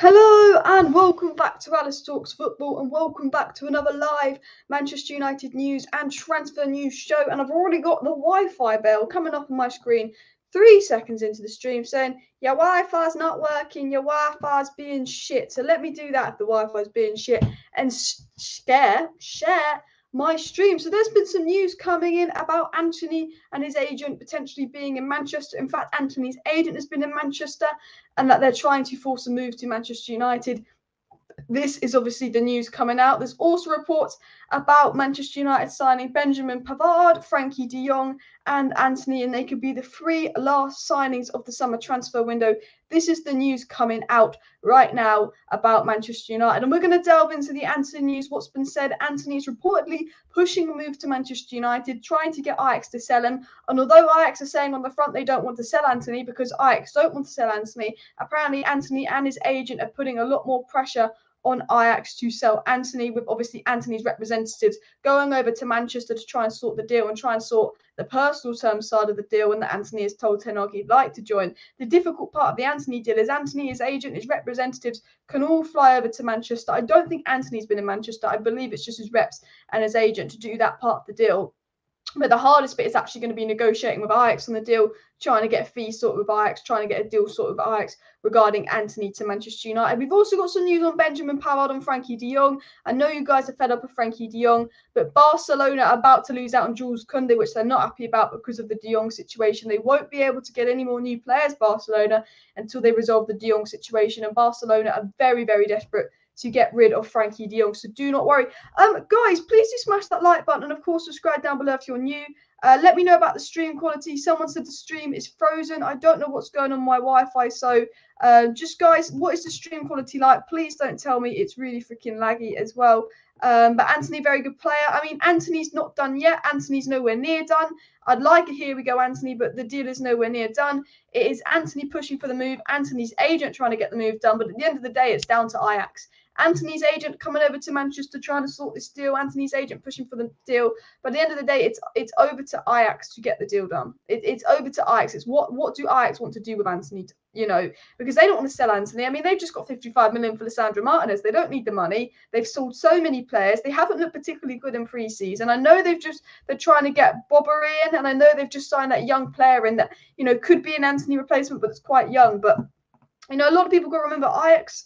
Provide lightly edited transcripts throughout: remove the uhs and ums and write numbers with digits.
Hello and welcome back to Alice Talks Football and welcome back to another live Manchester United news and transfer news show. And I've already got the Wi-Fi bell coming up on my screen 3 seconds into the stream saying, your Wi-Fi's not working, your Wi-Fi's being shit. So let me do that if the Wi-Fi's being shit and share my stream. So there's been some news coming in about Antony and his agent potentially being in Manchester. In fact, Antony's agent has been in Manchester and that they're trying to force a move to Manchester United. This is obviously the news coming out. There's also reports about Manchester United signing Benjamin Pavard, FRENKIE de Jong, and Antony, and they could be the 3 last signings of the summer transfer window. This is the news coming out right now about Manchester United. And we're going to delve into the Antony news. What's been said, Antony is reportedly pushing a move to Manchester United, trying to get Ajax to sell him. And although Ajax are saying on the front they don't want to sell Antony because Ajax don't want to sell Antony, apparently Antony and his agent are putting a lot more pressure on Ajax to sell Antony, with obviously Antony's representatives going over to Manchester to try and sort the deal and try and sort the personal terms side of the deal, and that Antony has told Ten Hag he'd like to join. The difficult part of the Antony deal is Antony, his agent, his representatives can all fly over to Manchester. I don't think Antony's been in Manchester. I believe it's just his reps and his agent to do that part of the deal. But the hardest bit is actually going to be negotiating with Ajax on the deal, trying to get a fee sorted with Ajax, trying to get a deal sorted with Ajax regarding Antony to Manchester United. We've also got some news on Benjamin Pavard and FRENKIE de Jong. I know you guys are fed up with FRENKIE de Jong, but Barcelona are about to lose out on Jules Koundé, which they're not happy about because of the de Jong situation. They won't be able to get any more new players, Barcelona, until they resolve the de Jong situation. And Barcelona are very, very desperate to get rid of FRENKIE de Jong. So do not worry. Guys, please do smash that like button and, of course, subscribe down below if you're new. Let me know about the stream quality. Someone said the stream is frozen. I don't know what's going on with my Wi-Fi. So just, guys, what is the stream quality like? Please don't tell me it's really freaking laggy as well. But Antony, very good player. I mean, Antony's not done yet. Antony's nowhere near done. I'd like a here we go, Antony, but the deal is nowhere near done. It is Antony pushing for the move, Antony's agent trying to get the move done. But at the end of the day, it's down to Ajax. Antony's agent coming over to Manchester trying to sort this deal. Antony's agent pushing for the deal. But at the end of the day, it's over to Ajax to get the deal done. It's over to Ajax. It's what do Ajax want to do with Antony? You know, because they don't want to sell Antony. I mean, they've just got 55 million for LISANDRO Martinez. They don't need the money. They've sold so many players. They haven't looked particularly good in pre-season. I know they're trying to get Bobber in, and I know they've just signed that young player in that, you know, could be an Antony replacement, but it's quite young. But, you know, a lot of people got to remember Ajax.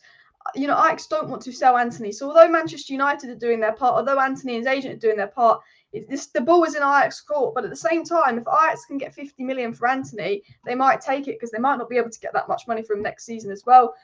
You know, Ajax don't want to sell Antony. So although Manchester United are doing their part, although Antony and his agent are doing their part, the ball is in Ajax court. But at the same time, if Ajax can get 50 million for Antony, they might take it because they might not be able to get that much money from him next season as well.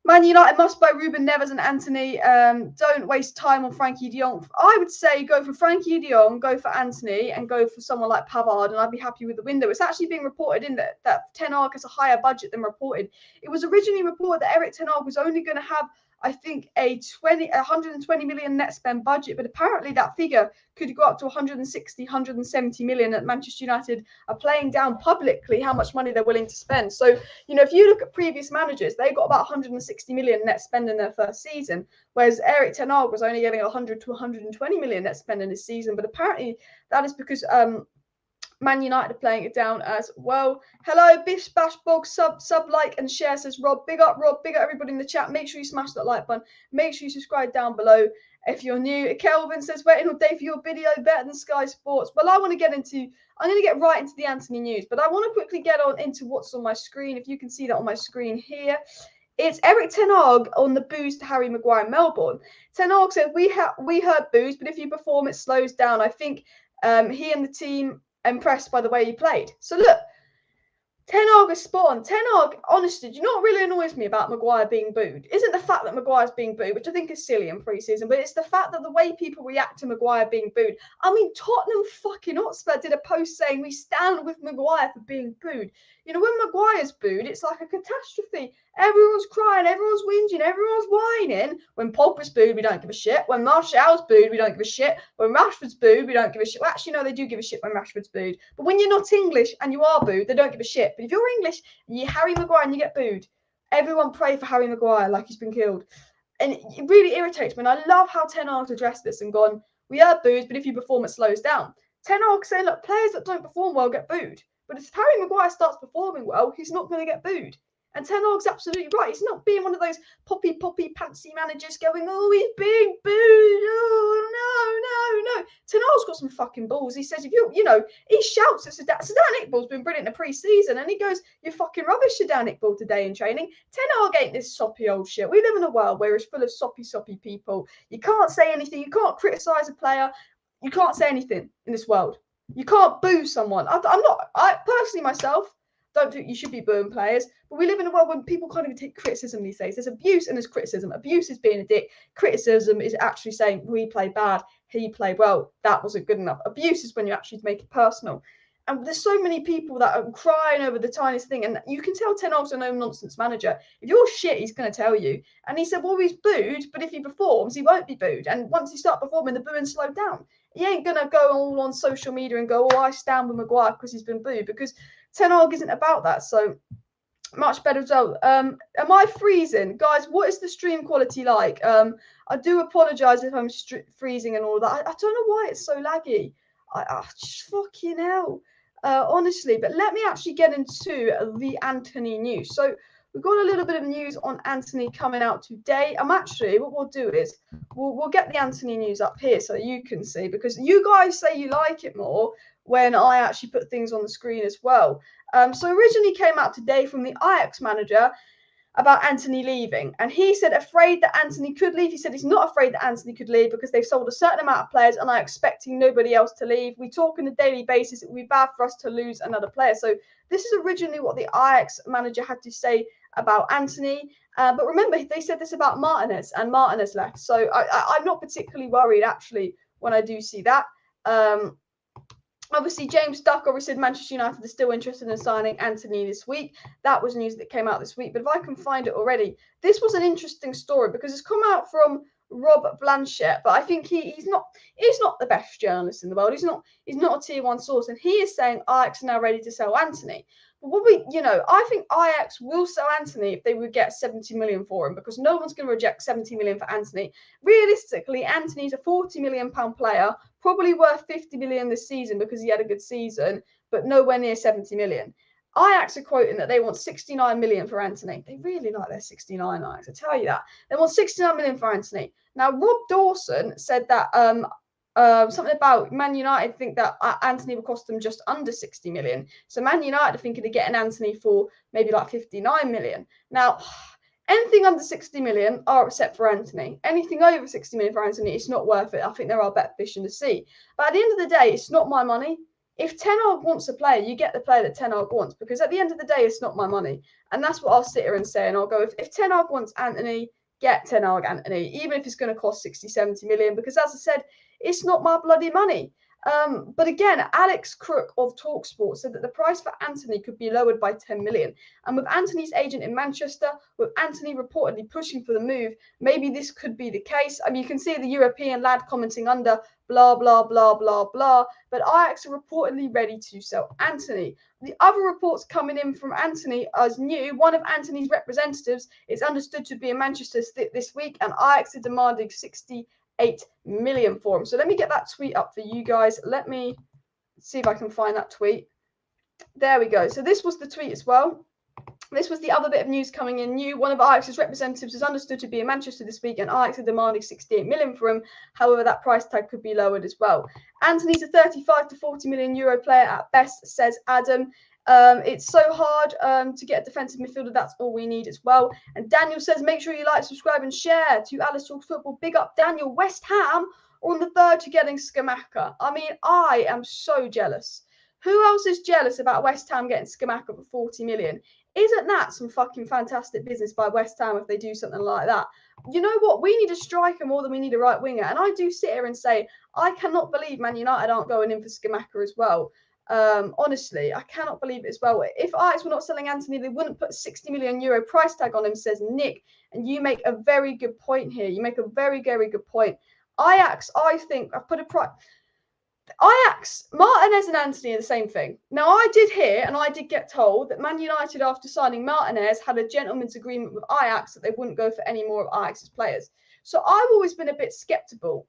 Man United must buy Ruben Neves and Antony. Don't waste time on FRENKIE de Jong. I would say go for FRENKIE de Jong, go for Antony, and go for someone like Pavard, and I'd be happy with the window. It's actually being reported in that Ten Hag has a higher budget than reported. It was originally reported that ERIK Ten Hag was only going to have, I think, a 120 million net spend budget, but apparently that figure could go up to 160, 170 million. At Manchester United are playing down publicly how much money they're willing to spend. So, you know, if you look at previous managers, they got about 160 million net spend in their first season, whereas ERIK Ten Hag was only getting 100 to 120 million net spend in his season. But apparently that is because Man United are playing it down as well. Hello, Bish Bash Bog, sub, like, and share, says Rob. Big up, Rob. Big up everybody in the chat. Make sure you smash that like button. Make sure you subscribe down below if you're new. Kelvin says, waiting all day for your video, better than Sky Sports. Well, I'm going to get right into the Antony news, but I want to quickly get on into what's on my screen. If you can see that on my screen here. It's ERIK Ten Hag on the boos to Harry Maguire in Melbourne. Ten Hag said, we heard boos, but if you perform, it slows down. I think he and the team impressed by the way he played. So look, Ten Hag is spot on. Ten Hag, honestly, do you know what really annoys me about Maguire being booed? Isn't the fact that Maguire's being booed, which I think is silly in pre-season, but it's the fact that the way people react to Maguire being booed. I mean, Tottenham fucking Hotspur did a post saying we stand with Maguire for being booed. You know, when Maguire's booed, it's like a catastrophe. Everyone's crying, everyone's whinging, everyone's whining. When Pogba's booed, we don't give a shit. When Martial's booed, we don't give a shit. When Rashford's booed, we don't give a shit. Well, actually, no, they do give a shit when Rashford's booed. But when you're not English and you are booed, they don't give a shit. But if you're English and you're Harry Maguire and you get booed, everyone pray for Harry Maguire like he's been killed. And it really irritates me. And I love how Ten Hag's addressed this and gone, we are booed, but if you perform, it slows down. Ten Hag saying, look, players that don't perform well get booed. But if Harry Maguire starts performing well, he's not going to get booed. And Ten Hag's absolutely right. He's not being one of those poppy pantsy managers going, oh, he's being booed. Oh, no. Ten Hag's got some fucking balls. He says, if he shouts at Sedan Iqbal's been brilliant in the pre-season, and he goes, you're fucking rubbish, Sedan Iqbal, today in training. Ten Hag ain't this soppy old shit. We live in a world where it's full of soppy people. You can't say anything. You can't criticise a player. You can't say anything in this world. You can't boo someone. I personally myself don't think you should be booing players, but we live in a world when people can't even take criticism these days. There's abuse and there's criticism. Abuse is being a dick. Criticism is actually saying, we played bad, he played well, that wasn't good enough. Abuse is when you actually make it personal. And there's so many people that are crying over the tiniest thing, and you can tell Ten Hag's a no-nonsense manager. If you're shit, he's going to tell you. And he said, well, he's booed, but if he performs, he won't be booed. And once he starts performing, the booing slowed down. He ain't going to go all on social media and go, oh, I stand with Maguire because he's been booed, because Ten Hag isn't about that. So much better as well. Am I freezing? Guys, what is the stream quality like? I do apologise if I'm freezing and all that. I don't know why it's so laggy. Just fucking hell. Honestly, but let me actually get into the Antony news. So we've got a little bit of news on Antony coming out today. What we'll do is we'll get the Antony news up here so you can see, because you guys say you like it more when I actually put things on the screen as well. So originally came out today from the Ajax manager about Antony leaving, and he said afraid that Antony could leave. He said he's not afraid that Antony could leave because they've sold a certain amount of players and I'm expecting nobody else to leave. We talk on a daily basis. It would be bad for us to lose another player. So this is originally what the Ajax manager had to say about Antony. But remember, they said this about Martinez, and Martinez left. So I'm not particularly worried, actually, when I do see that. Obviously, James Duck already said Manchester United is still interested in signing Antony this week. That was news that came out this week. But if I can find it already, this was an interesting story because it's come out from Rob Blanchett. But I think he's not the best journalist in the world. He's not a tier one source, and he is saying Ajax are now ready to sell Antony. But I think Ajax will sell Antony if they would get 70 million for him, because no one's going to reject 70 million for Antony. Realistically, Antony's a 40 million pound player, probably worth 50 million this season because he had a good season, but nowhere near 70 million. Ajax are quoting that they want 69 million for Antony. They really like their 69, Ajax, I tell you that. They want 69 million for Antony. Now, Rob Dawson said that something about Man United think that Antony will cost them just under 60 million. So Man United are thinking of getting Antony for maybe like 59 million. Now, anything under 60 million are upset for Antony. Anything over 60 million for Antony, it's not worth it. I think there are better fish in the sea. But at the end of the day, it's not my money. If Ten Hag wants a player, you get the player that Ten Hag wants, because at the end of the day, it's not my money. And that's what I'll sit here and say. And I'll go, if Ten Hag wants Antony, get Ten Hag Antony, even if it's going to cost 60, 70 million, because as I said, it's not my bloody money. But again, Alex Crook of TalkSport said that the price for Antony could be lowered by 10 million. And with Antony's agent in Manchester, with Antony reportedly pushing for the move, maybe this could be the case. I mean, you can see the European lad commenting under blah, blah, blah, blah, blah. But Ajax are reportedly ready to sell Antony. The other reports coming in from Antony as new. One of Antony's representatives is understood to be in Manchester this week, and Ajax are demanding 68 million for him. So let me get that tweet up for you guys. Let me see if I can find that tweet. There we go. So this was the tweet as well. This was the other bit of news coming in new. One of Ajax's representatives is understood to be in Manchester this week, and Ajax are demanding 68 million for him. However, that price tag could be lowered as well. Antony's a 35 to 40 million euro player at best, says Adam. It's so hard to get a defensive midfielder. That's all we need as well. And Daniel says, make sure you like, subscribe, and share to Alice Talks Football. Big up, Daniel. West Ham on the verge of getting Scamacca. I mean, I am so jealous. Who else is jealous about West Ham getting Scamacca for 40 million? Isn't that some fucking fantastic business by West Ham if they do something like that? You know what? We need a striker more than we need a right winger. And I do sit here and say, I cannot believe Man United aren't going in for Scamacca as well. Honestly, I cannot believe it as well. If Ajax were not selling Antony, they wouldn't put a 60 million euro price tag on him, says Nick. And you make a very good point here. You make a very, very good point. Ajax, I think, I've put a price. Ajax, Martinez and Antony are the same thing. Now, I did hear and I did get told that Man United, after signing Martinez, had a gentleman's agreement with Ajax that they wouldn't go for any more of Ajax's players. So I've always been a bit skeptical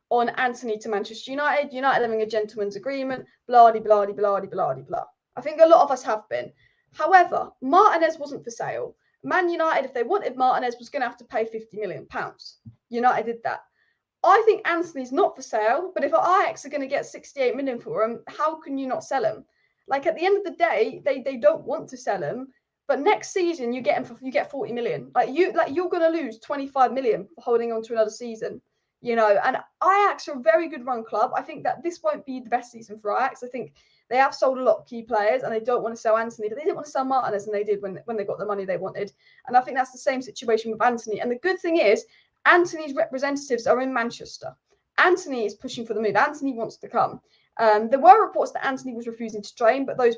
on Antony to Manchester United. United having a gentleman's agreement, blah, blah, blah, blah, blah, blah. I think a lot of us have been. However, Martinez wasn't for sale. Man United, if they wanted Martinez, was going to have to pay £50 million. United did that. I think Antony's not for sale, but if Ajax are going to get 68 million for him, how can you not sell him? Like, at the end of the day, they don't want to sell him, but next season you get him for 40 million. You're going to lose 25 million for holding on to another season, you know. And Ajax are a very good run club. I think that this won't be the best season for Ajax. I think they have sold a lot of key players and they don't want to sell Antony, but they didn't want to sell Martinez, and they did when they got the money they wanted. And I think that's the same situation with Antony. And the good thing is, Antony's representatives are in Manchester. Antony is pushing for the move. Antony wants to come. There were reports that Antony was refusing to train, but those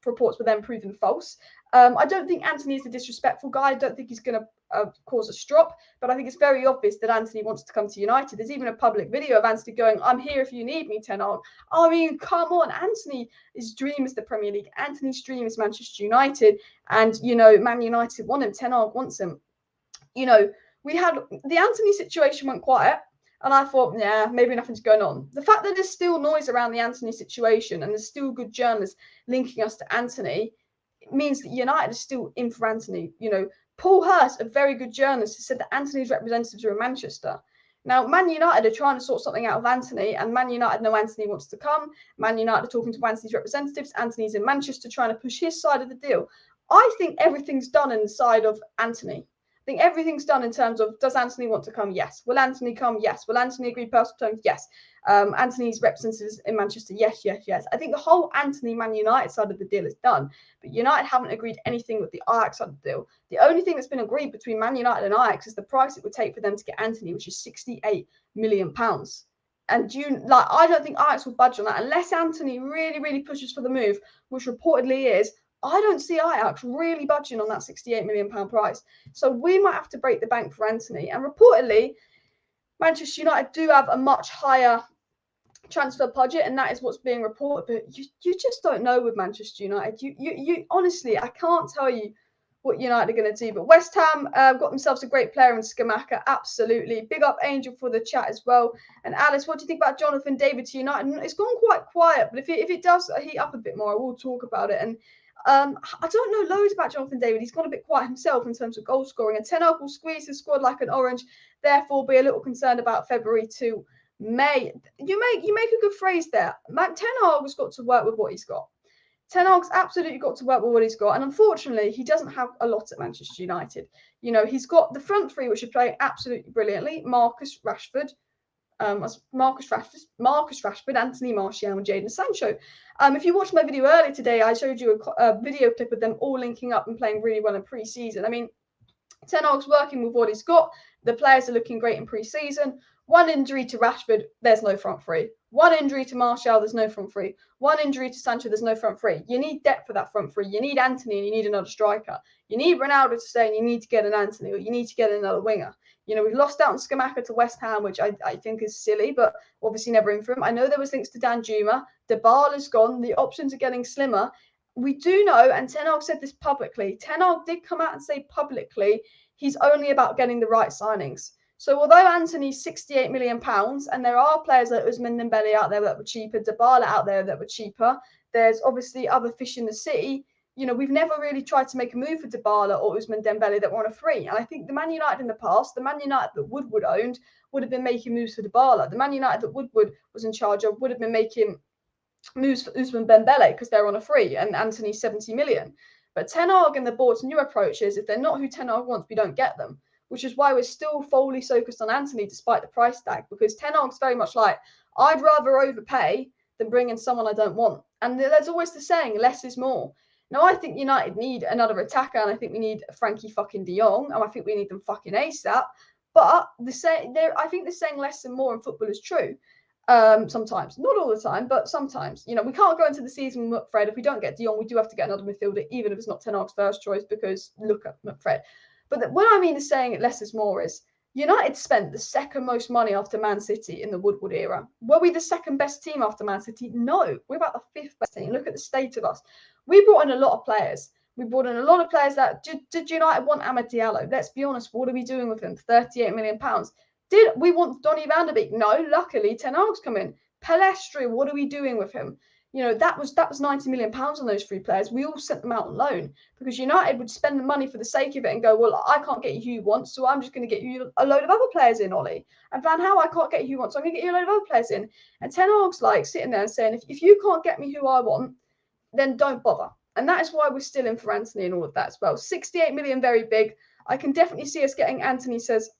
reports were then proven false. I don't think Antony is a disrespectful guy. I don't think he's going to cause a strop, but I think it's very obvious that Antony wants to come to United. There's even a public video of Antony going, "I'm here if you need me, Ten Hag." I mean, come on. Antony's dream is the Premier League. Antony's dream is Manchester United. And, you know, Man United want him. Ten Hag wants him. You know, we had the Antony situation went quiet, and I thought, yeah, maybe nothing's going on. The fact that there's still noise around the Antony situation and there's still good journalists linking us to Antony, it means that United is still in for Antony. You know, Paul Hurst, a very good journalist, has said that Antony's representatives are in Manchester. Now, Man United are trying to sort something out of Antony, and Man United know Antony wants to come. Man United are talking to Antony's representatives. Antony's in Manchester trying to push his side of the deal. I think everything's done in the side of Antony. I think everything's done in terms of, does Antony want to come? Yes. Will Antony come? Yes. Will Antony agree personal terms? Yes. Antony's representatives in Manchester? Yes, yes, yes. I think the whole Antony Man United side of the deal is done, but United haven't agreed anything with the Ajax side of the deal. The only thing that's been agreed between Man United and Ajax is the price it would take for them to get Antony, which is £68 million. And I don't think Ajax will budge on that unless Antony really, really pushes for the move, which reportedly is. I don't see Ajax really budging on that £68 million price. So we might have to break the bank for Antony. And reportedly, Manchester United do have a much higher transfer budget, and that is what's being reported. But you just don't know with Manchester United. You honestly, I can't tell you what United are going to do. But West Ham got themselves a great player in Scamacca. Absolutely. Big up Angel for the chat as well. And Alice, what do you think about Jonathan David to United? It's gone quite quiet, but if it does heat up a bit more, I will talk about it. And I don't know loads about Jonathan David. He's gone a bit quiet himself in terms of goal scoring. And Ten Hag will squeeze his squad like an orange. Therefore, be a little concerned about February to May. You make a good phrase there. Ten Hag has got to work with what he's got. Ten Hag's absolutely got to work with what he's got. And unfortunately, he doesn't have a lot at Manchester United. You know, he's got the front three, which are playing absolutely brilliantly. Marcus Rashford, Anthony Martial, and Jadon Sancho. If you watched my video earlier today, I showed you a video clip of them all linking up and playing really well in pre-season. I mean, Ten Hag's working with what he's got. The players are looking great in pre-season. One injury to Rashford, there's no front three. One injury to Martial, there's no front three. One injury to Sancho, there's no front three. You need depth for that front three. You need Antony and you need another striker. You need Ronaldo to stay and you need to get an Antony, or you need to get another winger. You know, we've lost out on Scamacca to West Ham, which I think is silly, but obviously never in for him. I know there was links to Danjuma. Dybala's gone. The options are getting slimmer. We do know, and Ten Hag said this publicly, Ten Hag did come out and say publicly he's only about getting the right signings. So although Antony's £68 million, and there are players like Ousmane Dembele out there that were cheaper, Dybala out there that were cheaper, there's obviously other fish in the sea. You know, we've never really tried to make a move for Dybala or Ousmane Dembele that were on a free. And I think the Man United in the past, the Man United that Woodward owned, would have been making moves for Dybala. The Man United that Woodward was in charge of would have been making moves for Ousmane Dembele because they're on a free, and Antony's 70 million. But Ten Hag and the board's new approach is, if they're not who Ten Hag wants, we don't get them. Which is why we're still fully focused on Antony despite the price tag, because Ten Hag's very much like, I'd rather overpay than bring in someone I don't want. And there's always the saying, less is more. Now, I think United need another attacker, and I think we need FRENKIE fucking de Jong, and I think we need them fucking ASAP. But I think the saying less and more in football is true. Sometimes, not all the time, but sometimes. You know, we can't go into the season with McFred. If we don't get de Jong, we do have to get another midfielder, even if it's not Ten Hag's first choice, because look at McFred. But what I mean is saying less is more is, United spent the second most money after Man City in the Woodward era. Were we the second best team after Man City? No, we're about the fifth best team. Look at the state of us. We brought in a lot of players. We brought in a lot of players that did United want Amad Diallo? Let's be honest. What are we doing with him? £38 million. Did we want Donny van der Beek? No, luckily Ten Hag's come in. Palestri, what are we doing with him? You know, that was £90 million on those 3 players. We all sent them out on loan because United would spend the money for the sake of it and go, well, I can't get you who you want, so I'm just going to get you a load of other players in, Ollie. And Van Gaal, I can't get you who you want, so I'm going to get you a load of other players in. And Ten Hag's like sitting there and saying, if you can't get me who I want, then don't bother. And that is why we're still in for Antony and all of that as well. 68 million, very big. I can definitely see us getting Antony, says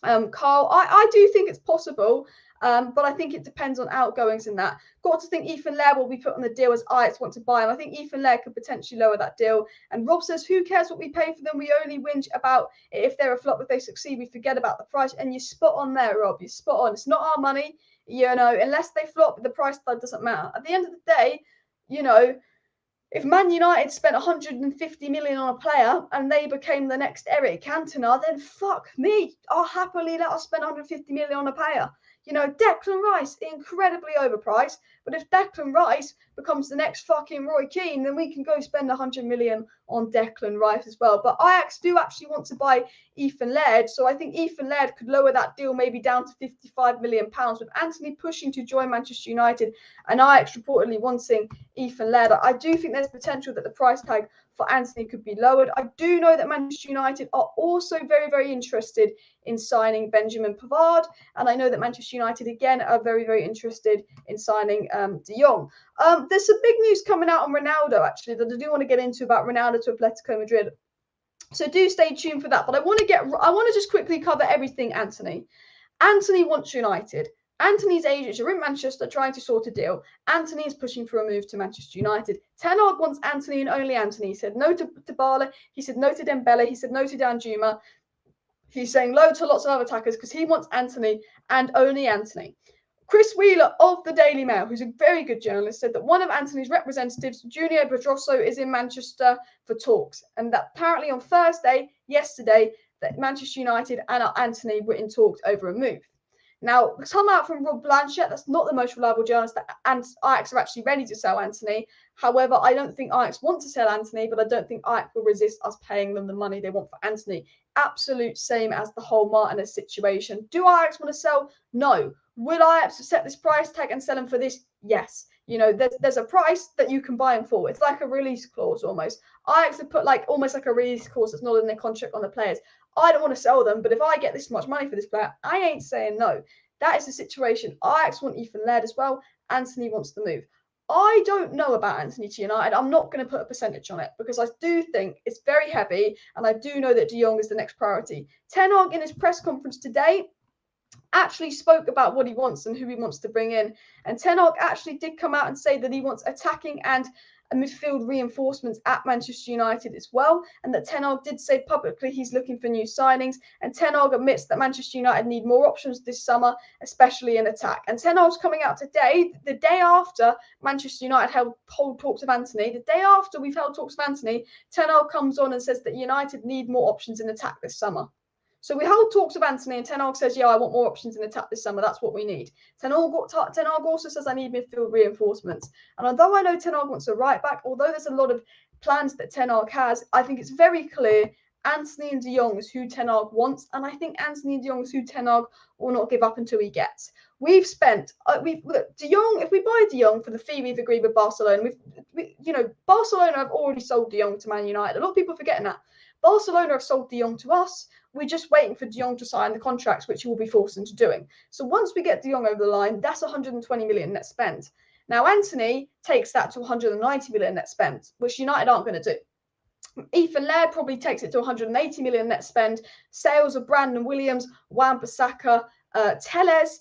Carl. I do think it's possible. But I think it depends on outgoings in that. Got to think Ethan Laird will be put on the deal as Ajax want to buy him. I think Ethan Laird could potentially lower that deal. And Rob says, who cares what we pay for them? We only whinge about it if they're a flop. If they succeed, we forget about the price. And you're spot on there, Rob. You're spot on. It's not our money. You know, unless they flop, the price tag doesn't matter. At the end of the day, you know, if Man United spent 150 million on a player and they became the next Erik Cantona, then fuck me. I'll happily let us spend 150 million on a player. You know, Declan Rice, incredibly overpriced. But if Declan Rice becomes the next fucking Roy Keane, then we can go spend 100 million on Declan Rice as well. But Ajax do actually want to buy Ethan Laird. So I think Ethan Laird could lower that deal maybe down to £55 million, with Antony pushing to join Manchester United and Ajax reportedly wanting Ethan Laird. I do think there's potential that the price tag for Antony could be lowered. I do know that Manchester United are also very, very interested in signing Benjamin Pavard. And I know that Manchester United, again, are very, very interested in signing De Jong. There's some big news coming out on Ronaldo, actually, that I do want to get into about Ronaldo to Atletico Madrid. So do stay tuned for that. But I want to just quickly cover everything Antony. Antony wants United. Antony's agents are in Manchester trying to sort a deal. Antony is pushing for a move to Manchester United. Ten Hag wants Antony and only Antony. He said no to Dybala. He said no to Dembele. He said no to Danjuma. He's saying loads to lots of other attackers because he wants Antony and only Antony. Chris Wheeler of the Daily Mail, who's a very good journalist, said that one of Antony's representatives, Junior Pedroso, is in Manchester for talks. And that apparently on Thursday, yesterday, that Manchester United and Antony were in talks over a move. Now, come out from Rob Blanchett, that's not the most reliable journalist, that Ajax are actually ready to sell Antony. However, I don't think Ajax want to sell Antony, but I don't think Ajax will resist us paying them the money they want for Antony. Absolute same as the whole Martinez situation. Do Ajax want to sell? No. Will Ajax set this price tag and sell him for this? Yes. You know, there's a price that you can buy him for. It's like a release clause almost. Ajax have put almost like a release clause that's not in their contract on the players. I don't want to sell them, but if I get this much money for this player, I ain't saying no. That is the situation. Ajax want Ethan Laird as well. Antony wants the move. I don't know about Antony to United. I'm not going to put a percentage on it because I do think it's very heavy, and I do know that De Jong is the next priority. Ten Hag in his press conference today actually spoke about what he wants and who he wants to bring in. And Ten Hag actually did come out and say that he wants attacking and midfield reinforcements at Manchester United as well, and that Ten Hag did say publicly he's looking for new signings, and Ten Hag admits that Manchester United need more options this summer, especially in attack. And Ten Hag's coming out today, the day after Manchester United held talks of Antony, the day after we've held talks of Antony, Ten Hag comes on and says that United need more options in attack this summer. So we hold talks of Antony, and Ten Hag says, yeah, I want more options in attack this summer. That's what we need. Ten Hag also says, I need midfield reinforcements. And although I know Ten Hag wants a right back, although there's a lot of plans that Ten Hag has, I think it's very clear Antony and De Jong is who Ten Hag wants. And I think Antony and De Jong is who Ten Hag will not give up until he gets. We've spent, De Jong, if we buy De Jong for the fee we've agreed with Barcelona, Barcelona have already sold De Jong to Man United. A lot of people are forgetting that. Barcelona have sold De Jong to us. We're just waiting for De Jong to sign the contracts, which he will be forced into doing. So once we get De Jong over the line, that's 120 million net spend. Now, Antony takes that to 190 million net spend, which United aren't going to do. Ethan Laird probably takes it to 180 million net spend. Sales of Brandon Williams, Wan-Bissaka, Telles,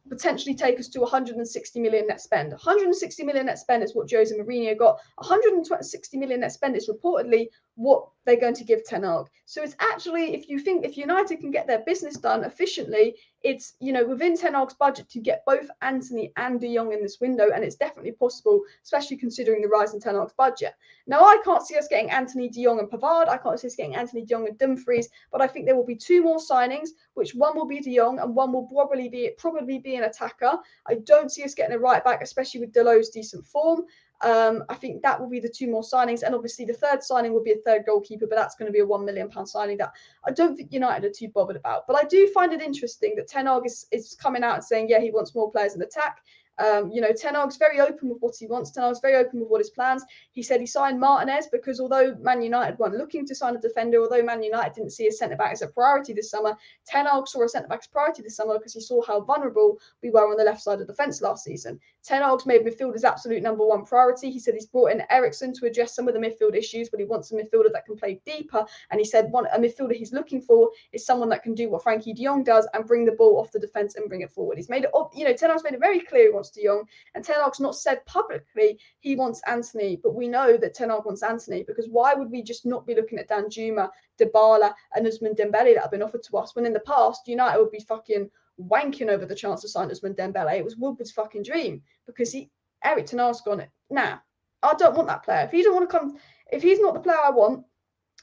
potentially take us to 160 million net spend. 160 million net spend is what Jose Mourinho got. 160 million net spend is reportedly what they're going to give Ten Hag. So it's actually, if United can get their business done efficiently, it's, within Ten Hag's budget to get both Antony and De Jong in this window, and it's definitely possible, especially considering the rise in Ten Hag's budget. Now, I can't see us getting Antony, De Jong and Pavard. I can't see us getting Antony, De Jong and Dumfries, but I think there will be two more signings, which one will be De Jong and one will probably be an attacker. I don't see us getting a right back, especially with Delos's decent form. I think that will be the two more signings, and obviously the third signing will be a third goalkeeper, but that's going to be a £1 million signing that I don't think United are too bothered about. But I do find it interesting that Ten Hag is coming out and saying, yeah, he wants more players in attack, Ten Hag's very open with what he wants. Ten Hag's very open with what his plans. He said he signed Martinez because although Man United weren't looking to sign a defender, although Man United didn't see a centre-back as a priority this summer, Ten Hag saw a centre-back as priority this summer because he saw how vulnerable we were on the left side of the fence last season. Ten Hag's made midfield his absolute #1 priority. He said he's brought in ERIKSEN to address some of the midfield issues, but he wants a midfielder that can play deeper. And he said a midfielder he's looking for is someone that can do what FRENKIE de Jong does and bring the ball off the defence and bring it forward. He's made it, Ten Hag's made it very clear he wants de Jong, and Ten Hag's not said publicly he wants Antony, but we know that Ten Hag wants Antony, because why would we just not be looking at Danjuma, Dybala and Ousmane Dembele that have been offered to us, when in the past United would be fucking wanking over the chance to sign Ousmane Dembele. It was Woodward's fucking dream, because Erik ten Hag's gone, nah, I don't want that player. If he doesn't want to come, if he's not the player I want,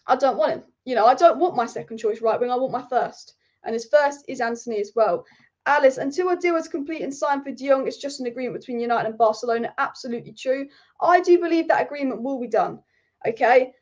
I don't want him. I don't want my second choice right wing, I want my first. And his first is Antony as well. Alice, until a deal is complete and signed for de Jong, it's just an agreement between United and Barcelona. Absolutely true. I do believe that agreement will be done. Okay.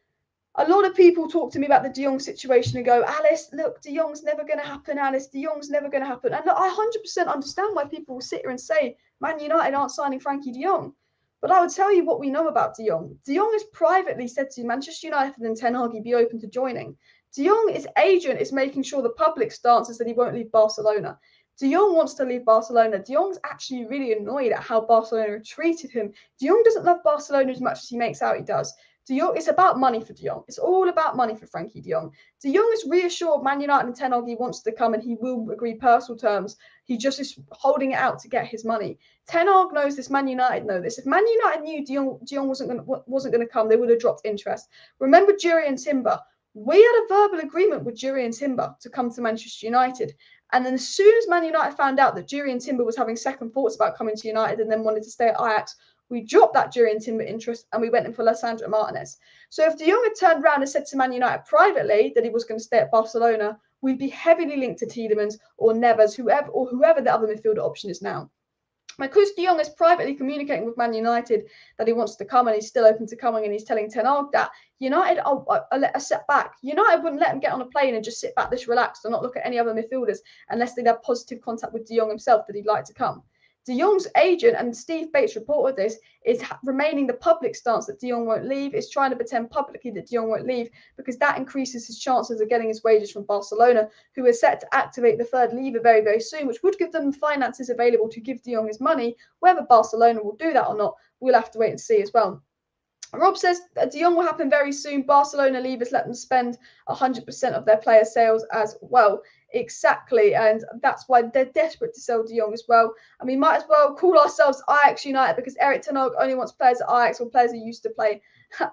A lot of people talk to me about the de Jong situation and go, Alice, look, de Jong's never going to happen, Alice. De Jong's never going to happen. And look, I 100% understand why people will sit here and say, Man United aren't signing FRENKIE de Jong. But I would tell you what we know about de Jong. De Jong has privately said to Manchester United and Ten Hag he'd be open to joining. De Jong, his agent, is making sure the public stance is that he won't leave Barcelona. De Jong wants to leave Barcelona. De Jong's actually really annoyed at how Barcelona have treated him. De Jong doesn't love Barcelona as much as he makes out he does. De Jong, it's about money for de Jong. It's all about money for FRENKIE de Jong. De Jong is reassured Man United and Ten Hag he wants to come and he will agree personal terms. He just is holding it out to get his money. Ten Hag knows this. Man United know this. If Man United knew de Jong wasn't going to come, they would have dropped interest. Remember Jurrien Timber. We had a verbal agreement with Jurrien Timber to come to Manchester United. And then as soon as Man United found out that Jurrien Timber was having second thoughts about coming to United and then wanted to stay at Ajax, we dropped that Jurrien Timber interest and we went in for Lisandro Martinez. So if de Jong had turned around and said to Man United privately that he was going to stay at Barcelona, we'd be heavily linked to TIELEMANS or Neves, whoever the other midfielder option is now. Because de Jong is privately communicating with Man United that he wants to come and he's still open to coming, and he's telling Ten Hag that, United are a set back. United wouldn't let him get on a plane and just sit back this relaxed and not look at any other midfielders unless they'd have positive contact with de Jong himself that he'd like to come. De Jong's agent, and Steve Bates reported this, is remaining the public stance that de Jong won't leave, is trying to pretend publicly that de Jong won't leave, because that increases his chances of getting his wages from Barcelona, who is set to activate the third lever very, very soon, which would give them finances available to give de Jong his money. Whether Barcelona will do that or not, we'll have to wait and see as well. Rob says de Jong will happen very soon. Barcelona leavers let them spend 100% of their player sales as well. Exactly, and that's why they're desperate to sell de Jong as well. And we might as well call ourselves Ajax United, because Erik ten Hag only wants players at Ajax or players who used to play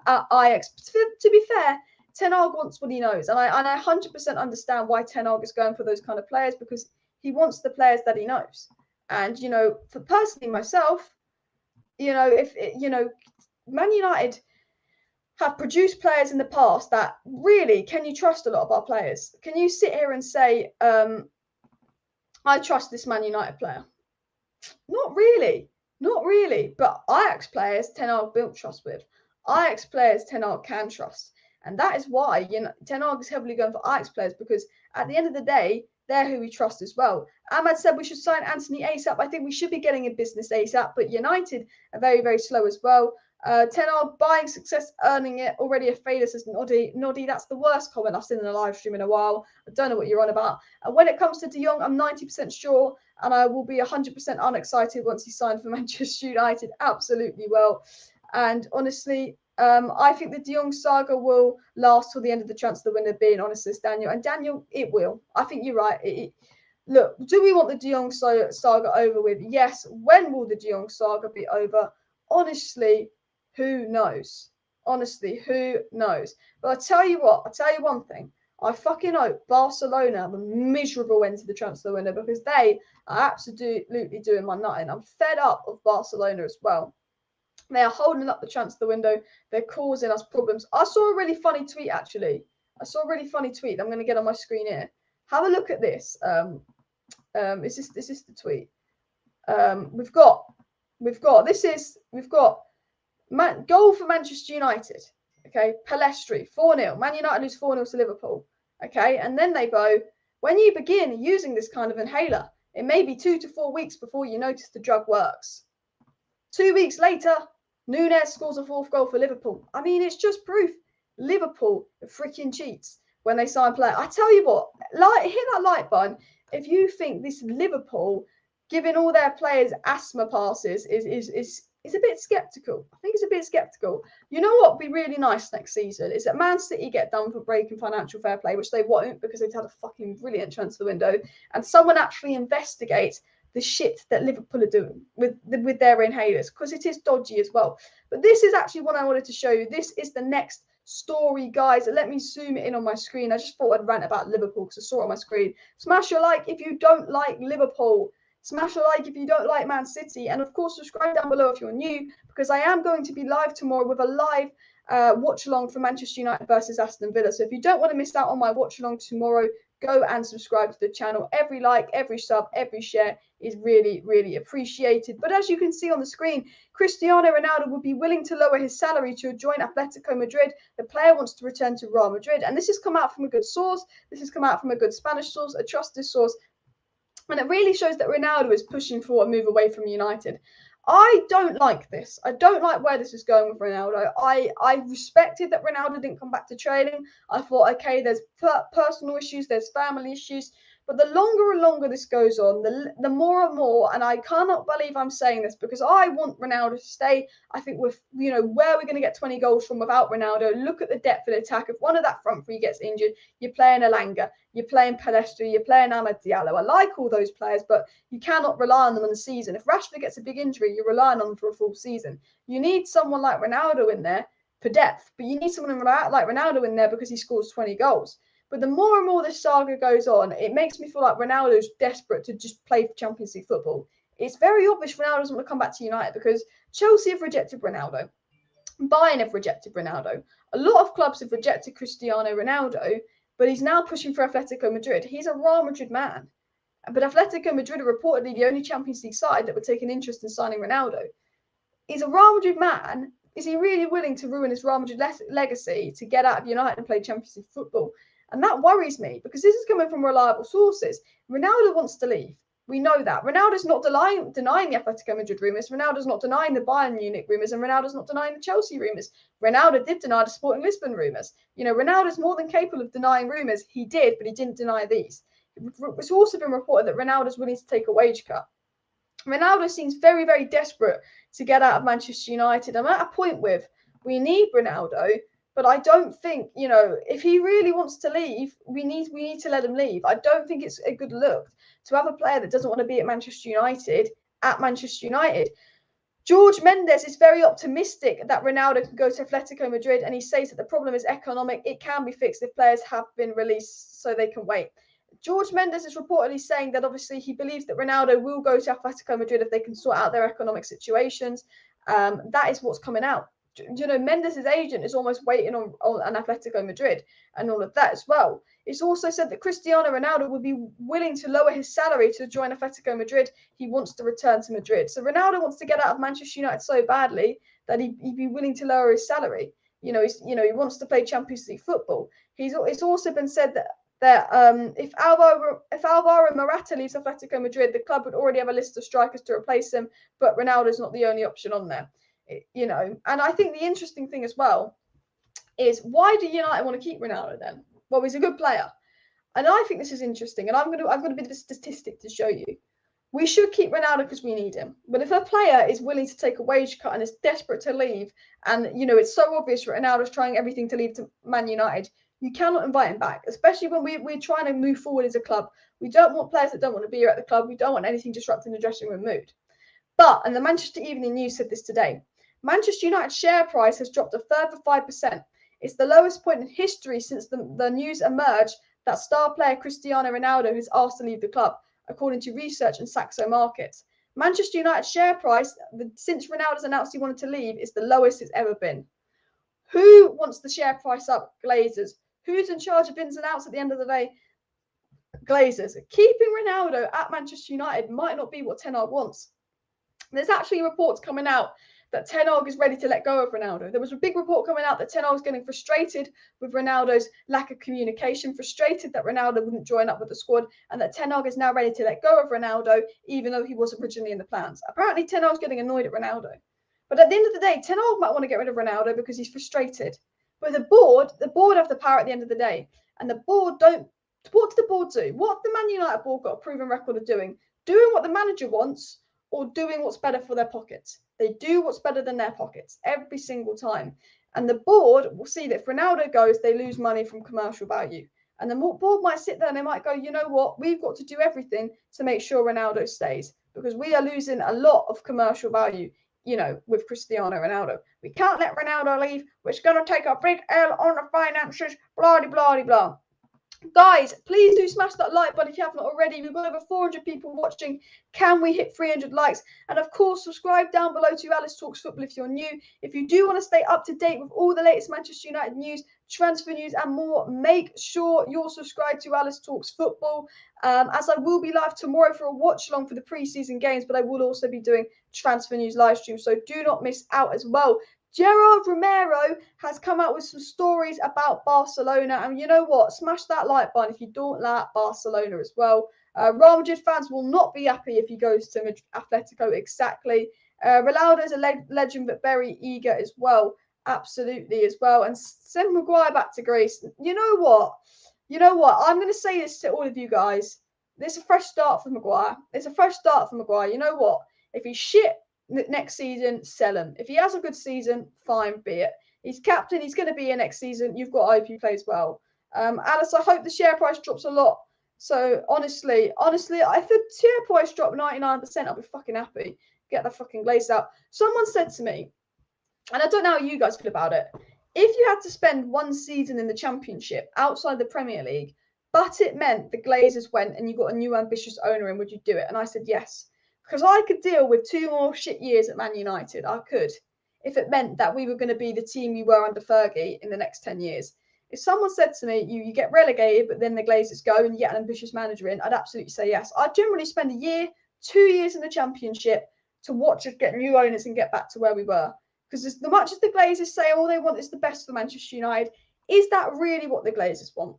at Ajax. To be fair, Ten Hag wants what he knows, and I 100% understand why Ten Hag is going for those kind of players, because he wants the players that he knows. And for personally myself, if Man United have produced players in the past that really, can you trust a lot of our players? Can you sit here and say, I trust this Man United player? Not really. But Ajax players, Ten Hag built trust with. Ajax players, Ten Hag can trust. And that is why Ten Hag is heavily going for Ajax players, because at the end of the day, they're who we trust as well. Ahmad said we should sign Antony ASAP. I think we should be getting a business ASAP, but United are very, very slow as well. Ten Hag buying success, earning it, already a failure, says Noddy. Noddy, that's the worst comment I've seen in a live stream in a while. I don't know what you're on about. And when it comes to de Jong, I'm 90% sure, and I will be 100% unexcited once he's signed for Manchester United. Absolutely well. And honestly, I think the de Jong saga will last till the end of the transfer window, being honest, says Daniel. And Daniel, it will. I think you're right. Look, do we want the de Jong saga over with? Yes. When will the de Jong saga be over? Honestly, who knows? Honestly, who knows? But I'll tell you one thing. I fucking hope Barcelona have a miserable end to the transfer window, because they are absolutely doing my nutting. I'm fed up of Barcelona as well. They are holding up the transfer window. They're causing us problems. I saw a really funny tweet, actually. I'm going to get on my screen here. Have a look at this. Is this the tweet? We've got goal for Manchester United. Okay, Palestri, 4-0. Man United lose 4-0 to Liverpool. Okay, and then they go, when you begin using this kind of inhaler, it may be 2 to 4 weeks before you notice the drug works. 2 weeks later, Núñez scores a 4th goal for Liverpool. I mean, it's just proof. Liverpool freaking cheats when they sign players. I tell you what, hit that like button if you think this Liverpool giving all their players asthma passes is a bit sceptical. I think it's a bit sceptical. You know what would be really nice next season is that Man City get done for breaking financial fair play, which they won't because they've had a fucking brilliant transfer window, and someone actually investigates the shit that Liverpool are doing with their inhalers, because it is dodgy as well. But this is actually what I wanted to show you. This is the next story, guys. Let me zoom it in on my screen. I just thought I'd rant about Liverpool because I saw it on my screen. Smash your like if you don't like Liverpool. Smash a like if you don't like Man City. And of course, subscribe down below if you're new, because I am going to be live tomorrow with a live watch along for Manchester United versus Aston Villa. So if you don't want to miss out on my watch along tomorrow, go and subscribe to the channel. Every like, every sub, every share is really, really appreciated. But as you can see on the screen, Cristiano Ronaldo would be willing to lower his salary to join Atletico Madrid. The player wants to return to Real Madrid. And this has come out from a good source. This has come out from a good Spanish source, a trusted source. And it really shows that Ronaldo is pushing for a move away from United. I don't like this. I don't like where this is going with Ronaldo. I respected that Ronaldo didn't come back to training. I thought, okay, there's personal issues, there's family issues. But the longer and longer this goes on, the more and more, and I cannot believe I'm saying this because I want Ronaldo to stay. I think with, where are we going to get 20 goals from without Ronaldo? Look at the depth of the attack. If one of that front three gets injured, you're playing Elanga, you're playing Palestri, you're playing Amad Diallo. I like all those players, but you cannot rely on them in the season. If Rashford gets a big injury, you're relying on them for a full season. You need someone like Ronaldo in there for depth, but you need someone like Ronaldo in there because he scores 20 goals. But the more and more this saga goes on, it makes me feel like Ronaldo's desperate to just play for Champions League football. It's very obvious Ronaldo doesn't want to come back to United because Chelsea have rejected Ronaldo. Bayern have rejected Ronaldo. A lot of clubs have rejected Cristiano Ronaldo, but he's now pushing for Atletico Madrid. He's a Real Madrid man. But Atletico Madrid are reportedly the only Champions League side that would take an interest in signing Ronaldo. He's a Real Madrid man. Is he really willing to ruin his Real Madrid legacy to get out of United and play Champions League football? And that worries me because this is coming from reliable sources. Ronaldo wants to leave. We know that. Ronaldo's not denying the Atletico Madrid rumours. Ronaldo's not denying the Bayern Munich rumours. And Ronaldo's not denying the Chelsea rumours. Ronaldo did deny the Sporting Lisbon rumours. Ronaldo's more than capable of denying rumours. He did, but he didn't deny these. It's also been reported that Ronaldo's willing to take a wage cut. Ronaldo seems very, very desperate to get out of Manchester United. I'm at a point with we need Ronaldo, but I don't think, if he really wants to leave, we need to let him leave. I don't think it's a good look to have a player that doesn't want to be at Manchester United. George Mendes is very optimistic that Ronaldo can go to Atletico Madrid, and he says that the problem is economic. It can be fixed if players have been released, so they can wait. George Mendes is reportedly saying that obviously he believes that Ronaldo will go to Atletico Madrid if they can sort out their economic situations. That is what's coming out. Mendes' agent is almost waiting on an Atletico Madrid and all of that as well. It's also said that Cristiano Ronaldo would be willing to lower his salary to join Atletico Madrid. He wants to return to Madrid. So Ronaldo wants to get out of Manchester United so badly that he'd be willing to lower his salary. He wants to play Champions League football. It's also been said that if Alvaro Morata leaves Atletico Madrid, the club would already have a list of strikers to replace him, but Ronaldo's not the only option on there. And I think the interesting thing as well is, why do United want to keep Ronaldo then? Well, he's a good player. And I think this is interesting. And I've got a bit of a statistic to show you. We should keep Ronaldo because we need him. But if a player is willing to take a wage cut and is desperate to leave, and, it's so obvious Ronaldo's trying everything to leave to Man United, you cannot invite him back, especially when we're trying to move forward as a club. We don't want players that don't want to be here at the club. We don't want anything disrupting the dressing room mood. But, and the Manchester Evening News said this today, Manchester United's share price has dropped a further 5%. It's the lowest point in history since the news emerged that star player Cristiano Ronaldo has asked to leave the club, according to research and Saxo Markets. Manchester United's share price, since Ronaldo's announced he wanted to leave, is the lowest it's ever been. Who wants the share price up? Glazers. Who's in charge of ins and outs at the end of the day? Glazers. Keeping Ronaldo at Manchester United might not be what Ten Hag wants. There's actually reports coming out that Ten Hag is ready to let go of Ronaldo. There was a big report coming out that Ten Hag was getting frustrated with Ronaldo's lack of communication, frustrated that Ronaldo wouldn't join up with the squad, and that Ten Hag is now ready to let go of Ronaldo, even though he was originally in the plans. Apparently, Ten Hag's getting annoyed at Ronaldo. But at the end of the day, Ten Hag might want to get rid of Ronaldo because he's frustrated. But the board have the power at the end of the day. And the board don't. What do the board do? What the Man United board got a proven record of doing? Doing what the manager wants or doing what's better for their pockets. They do what's better than their pockets every single time. And the board will see that if Ronaldo goes, they lose money from commercial value. And the board might sit there and they might go, you know what? We've got to do everything to make sure Ronaldo stays because we are losing a lot of commercial value, you know, with Cristiano Ronaldo. We can't let Ronaldo leave. We're going to take a big L on the finances, blah, blah, blah. Guys, please do smash that like button if you haven't already. We've got over 400 people watching. Can we hit 300 likes? And of course, subscribe down below to Alice Talks Football if you're new. If you do want to stay up to date with all the latest Manchester United news, transfer news and more, make sure you're subscribed to Alice Talks Football, as I will be live tomorrow for a watch along for the pre-season games, but I will also be doing transfer news live stream, so do not miss out as well. Gerard Romero has come out with some stories about Barcelona, and you know what? Smash that like button if you don't like Barcelona as well. Real Madrid fans will not be happy if he goes to Atletico, exactly. Ronaldo is a legend, but very eager as well, absolutely as well. And send Maguire back to Greece. You know what? I'm going to say this to all of you guys. This is a fresh start for Maguire. It's a fresh start for Maguire. You know what? If he's shit next season, sell him. If he has a good season, fine, be it. He's captain. He's going to be here next season. You've got hope he plays well. Alice, I hope the share price drops a lot. So honestly, if the share price dropped 99%, I'll be fucking happy. Get the fucking Glazers out. Someone said to me, and I don't know how you guys feel about it, if you had to spend one season in the Championship outside the Premier League, but it meant the Glazers went and you got a new ambitious owner in, would you do it? And I said yes. Because I could deal with 2 more shit years at Man United. I could. If it meant that we were going to be the team we were under Fergie in the next 10 years. If someone said to me, you get relegated, but then the Glazers go and you get an ambitious manager in, I'd absolutely say yes. I'd generally spend a year, 2 years in the Championship to watch us get new owners and get back to where we were. Because as much as the Glazers say all they want is the best for Manchester United, is that really what the Glazers want?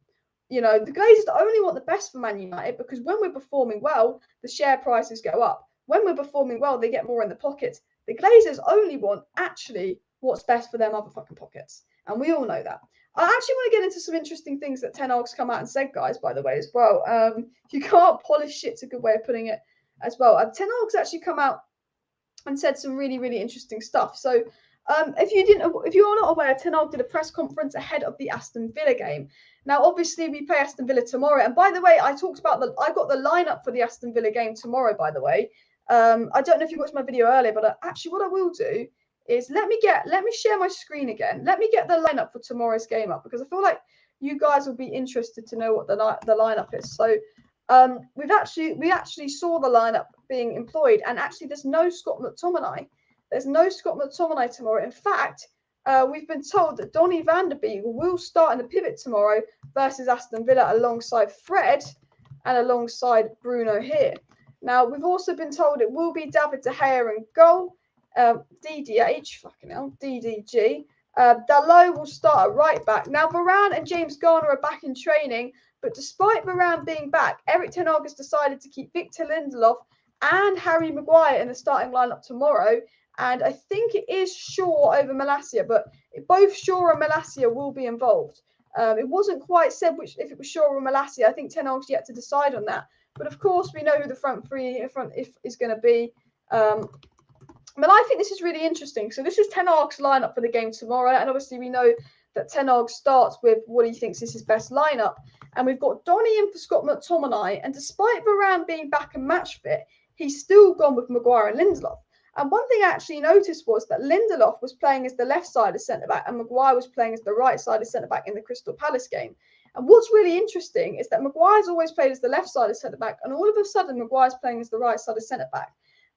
You know, the Glazers only want the best for Man United because when we're performing well, the share prices go up. When we're performing well, they get more in the pockets. The Glazers only want actually what's best for their motherfucking pockets. And we all know that. I actually want to get into some interesting things that Ten Hag's come out and said, guys, by the way, as well. You can't polish shit's a good way of putting it as well. Ten Hag's actually come out and said some really, really interesting stuff. So if you're not aware, Ten Hag did a press conference ahead of the Aston Villa game. Now, obviously, we play Aston Villa tomorrow. And by the way, I got the lineup for the Aston Villa game tomorrow, by the way. I don't know if you watched my video earlier, but actually what I will do is let me share my screen again. Let me get the lineup for tomorrow's game up because I feel like you guys will be interested to know what the lineup is. So we actually saw the lineup being employed, and actually there's no Scott McTominay. There's no Scott McTominay tomorrow. In fact, we've been told that Donny van der Beek will start in the pivot tomorrow versus Aston Villa alongside Fred and alongside Bruno here. Now, we've also been told it will be David De Gea in goal, DDG. Dalot will start at right back. Now, Varane and James Garner are back in training, but despite Varane being back, Erik ten Hag has decided to keep Victor Lindelof and Harry Maguire in the starting lineup tomorrow. And I think it is Shaw over Malacia, but both Shaw and Malacia will be involved. It wasn't quite said if it was Shaw or Malacia. I think Ten Hag's yet to decide on that. But of course, we know who the front three is going to be. But I think this is really interesting. So this is Ten Hag's lineup for the game tomorrow. And obviously, we know that Ten Hag starts with what he thinks is his best lineup. And we've got Donny in for Scott McTominay. And despite Varane being back and match fit, he's still gone with Maguire and Lindelof. And one thing I actually noticed was that Lindelof was playing as the left-sided centre-back and Maguire was playing as the right-sided centre-back in the Crystal Palace game. And what's really interesting is that Maguire's always played as the left-sided centre-back, and all of a sudden Maguire's playing as the right-sided centre-back.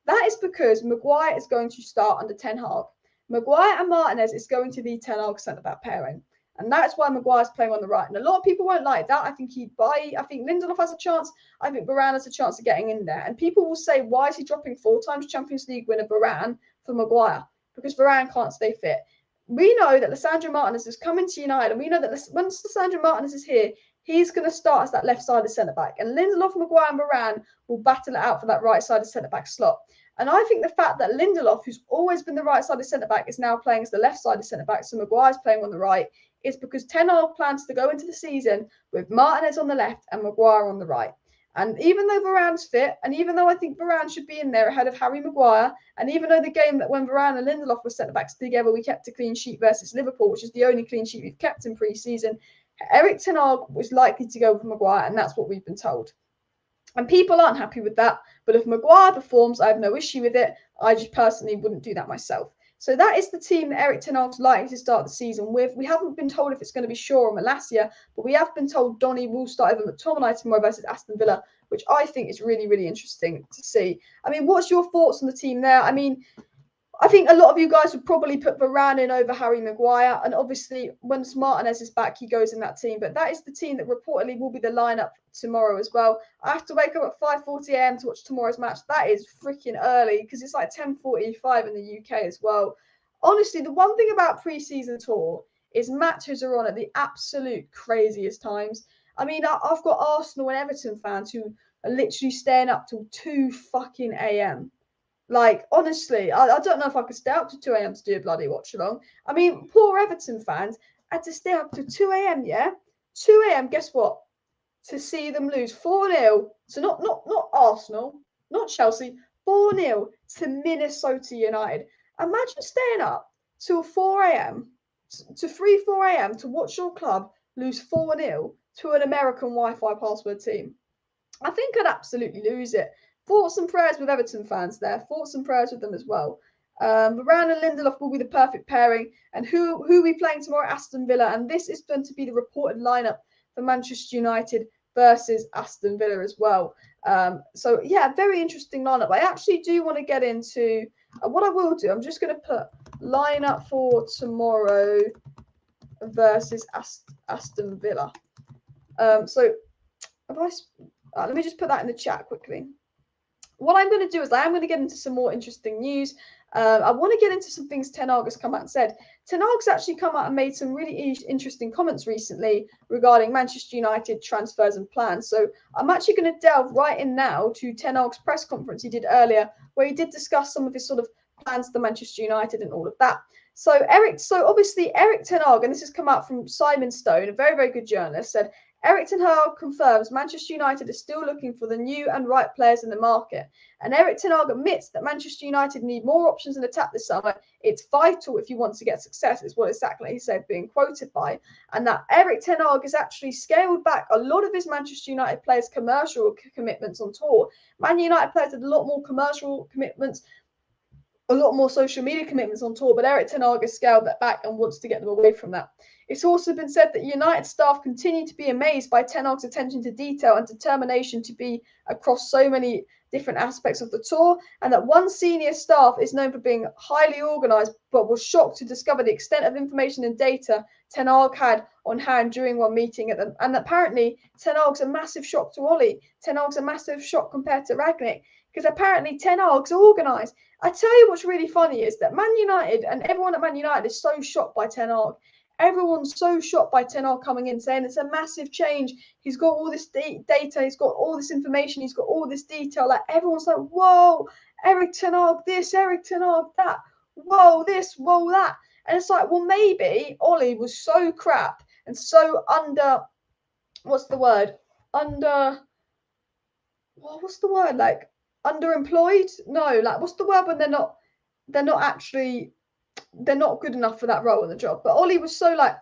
That is because Maguire is going to start under Ten Hag. Maguire and Martinez is going to be Ten Hag's centre-back pairing. And that's why Maguire's playing on the right. And a lot of people won't like that. I think Lindelof has a chance. I think Varane has a chance of getting in there. And people will say, why is he dropping 4 times Champions League winner Varane for Maguire? because Varane can't stay fit. We know that Lisandro Martinez is coming to United, and we know that once Lisandro Martinez is here, he's going to start as that left-sided centre-back. And Lindelof, Maguire and Varane will battle it out for that right-sided centre-back slot. And I think the fact that Lindelof, who's always been the right-sided centre-back, is now playing as the left-sided centre-back, so Maguire's playing on the right, is because Ten Hag plans to go into the season with Martinez on the left and Maguire on the right. And even though Varane's fit, and even though I think Varane should be in there ahead of Harry Maguire, and even though the game that when Varane and Lindelof were centre-backs together, we kept a clean sheet versus Liverpool, which is the only clean sheet we've kept in pre-season, Erik ten Hag was likely to go with Maguire, and that's what we've been told. And people aren't happy with that, but if Maguire performs, I have no issue with it. I just personally wouldn't do that myself. So that is the team that Erik ten Hag's likely to start the season with. We haven't been told if it's going to be Shaw or Malacia, but we have been told Donny will start over McTominay tomorrow versus Aston Villa, which I think is really, really interesting to see. I mean, what's your thoughts on the team there? I mean, I think a lot of you guys would probably put Varane in over Harry Maguire, and obviously once Martinez is back, he goes in that team. But that is the team that reportedly will be the lineup tomorrow as well. I have to wake up at 5:40 a.m. to watch tomorrow's match. That is freaking early because it's like 10:45 in the UK as well. Honestly, the one thing about pre-season tour is matches are on at the absolute craziest times. I mean, I've got Arsenal and Everton fans who are literally staying up till 2 fucking a.m. Like, honestly, I don't know if I could stay up to 2 a.m. to do a bloody watch along. I mean, poor Everton fans had to stay up to 2 a.m., yeah? 2 a.m., guess what? To see them lose 4-0. So not Arsenal, not Chelsea, 4-0 to Minnesota United. Imagine staying up till 4 a.m., to 4 a.m. to watch your club lose 4-0 to an American Wi-Fi password team. I think I'd absolutely lose it. Thoughts and prayers with Everton fans there. Thoughts and prayers with them as well. Varane and Lindelof will be the perfect pairing. And who are we playing tomorrow? Aston Villa. And this is going to be the reported lineup for Manchester United versus Aston Villa as well. So, yeah, very interesting lineup. I actually do want to get into what I will do. I'm just going to put lineup for tomorrow versus Aston Villa. So, let me just put that in the chat quickly. What I'm going to do is I am going to get into some more interesting news. I want to get into some things Ten Hag has come out and said. Ten Hag's actually come out and made some really interesting comments recently regarding Manchester United transfers and plans. So I'm actually going to delve right in now to Ten Hag's press conference he did earlier, where he did discuss some of his sort of plans for Manchester United and all of that. So obviously Erik ten Hag, and this has come out from Simon Stone, a very, very good journalist, said, Erik ten Hag confirms Manchester United is still looking for the new and right players in the market. And Erik ten Hag admits that Manchester United need more options in attack this summer. It's vital if you want to get success, is what exactly he said, being quoted by. And that Erik ten Hag has actually scaled back a lot of his Manchester United players' commercial commitments on tour. Man United players had a lot more commercial commitments, a lot more social media commitments on tour, but Erik ten Hag has scaled that back and wants to get them away from that. It's also been said that United staff continue to be amazed by Ten Hag's attention to detail and determination to be across so many different aspects of the tour, and that one senior staff is known for being highly organised, but was shocked to discover the extent of information and data Ten Hag had on hand during one meeting at them. And apparently Ten Hag's a massive shock to Ollie. Ten Hag's a massive shock compared to Rangnick, because apparently Ten Hag's organised. I tell you what's really funny is that Man United and everyone at Man United is so shocked by Ten Hag. Everyone's so shocked by Ten Hag coming in, saying it's a massive change. He's got all this data, he's got all this information, he's got all this detail. Like, everyone's like, whoa, Erik ten Hag this, Erik ten Hag that, whoa, this, whoa, that. And it's like, well, maybe Ollie was so crap and so underemployed? No, like, what's the word when they're not good enough for that role in the job? But Ollie was so like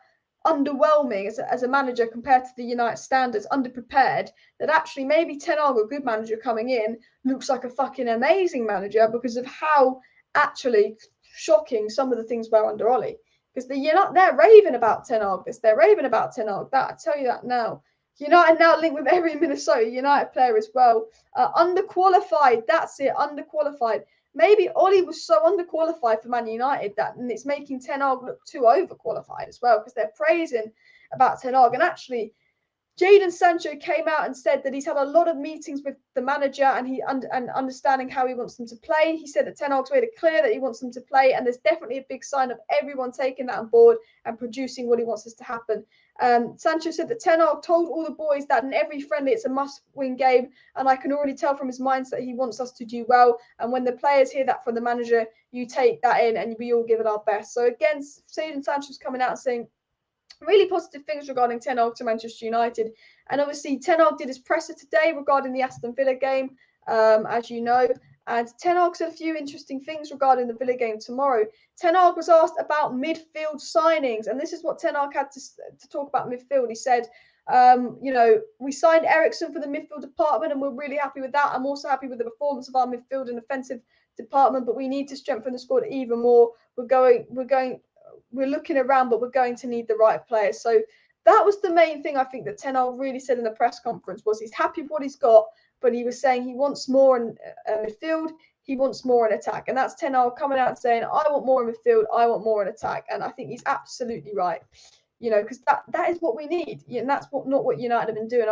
underwhelming as a manager compared to the United standards, underprepared, that actually maybe Ten Hag, a good manager coming in, looks like a fucking amazing manager because of how actually shocking some of the things were under Ollie. Because they're raving about Ten Hag this, they're raving about Ten Hag that. I tell you that now. United now linked with every Minnesota United player as well. Underqualified, that's it, underqualified. Maybe Ollie was so underqualified for Man United and it's making Ten Hag look too overqualified as well, because they're praising about Ten Hag. And actually, Jadon Sancho came out and said that he's had a lot of meetings with the manager and understanding how he wants them to play. He said that Ten Hag's made it clear that he wants them to play, and there's definitely a big sign of everyone taking that on board and producing what he wants us to happen. Sancho said that Ten Hag told all the boys that in every friendly it's a must-win game, and I can already tell from his mindset he wants us to do well. And when the players hear that from the manager, you take that in and we all give it our best. So again, Jadon Sancho's coming out and saying really positive things regarding Ten Hag to Manchester United. And obviously, Ten Hag did his presser today regarding the Aston Villa game, as you know. And Ten Hag said a few interesting things regarding the Villa game tomorrow. Ten Hag was asked about midfield signings, and this is what Ten Hag had to talk about midfield. He said, we signed ERIKSEN for the midfield department, and we're really happy with that. I'm also happy with the performance of our midfield and offensive department, but we need to strengthen the squad even more. We're looking around, but we're going to need the right players. So that was the main thing I think that Ten Hag really said in the press conference was he's happy with what he's got, but he was saying he wants more in midfield, he wants more in attack. And that's Ten Hag coming out and saying, I want more in midfield, I want more in attack. And I think he's absolutely right, because that is what we need. And that's not what United have been doing.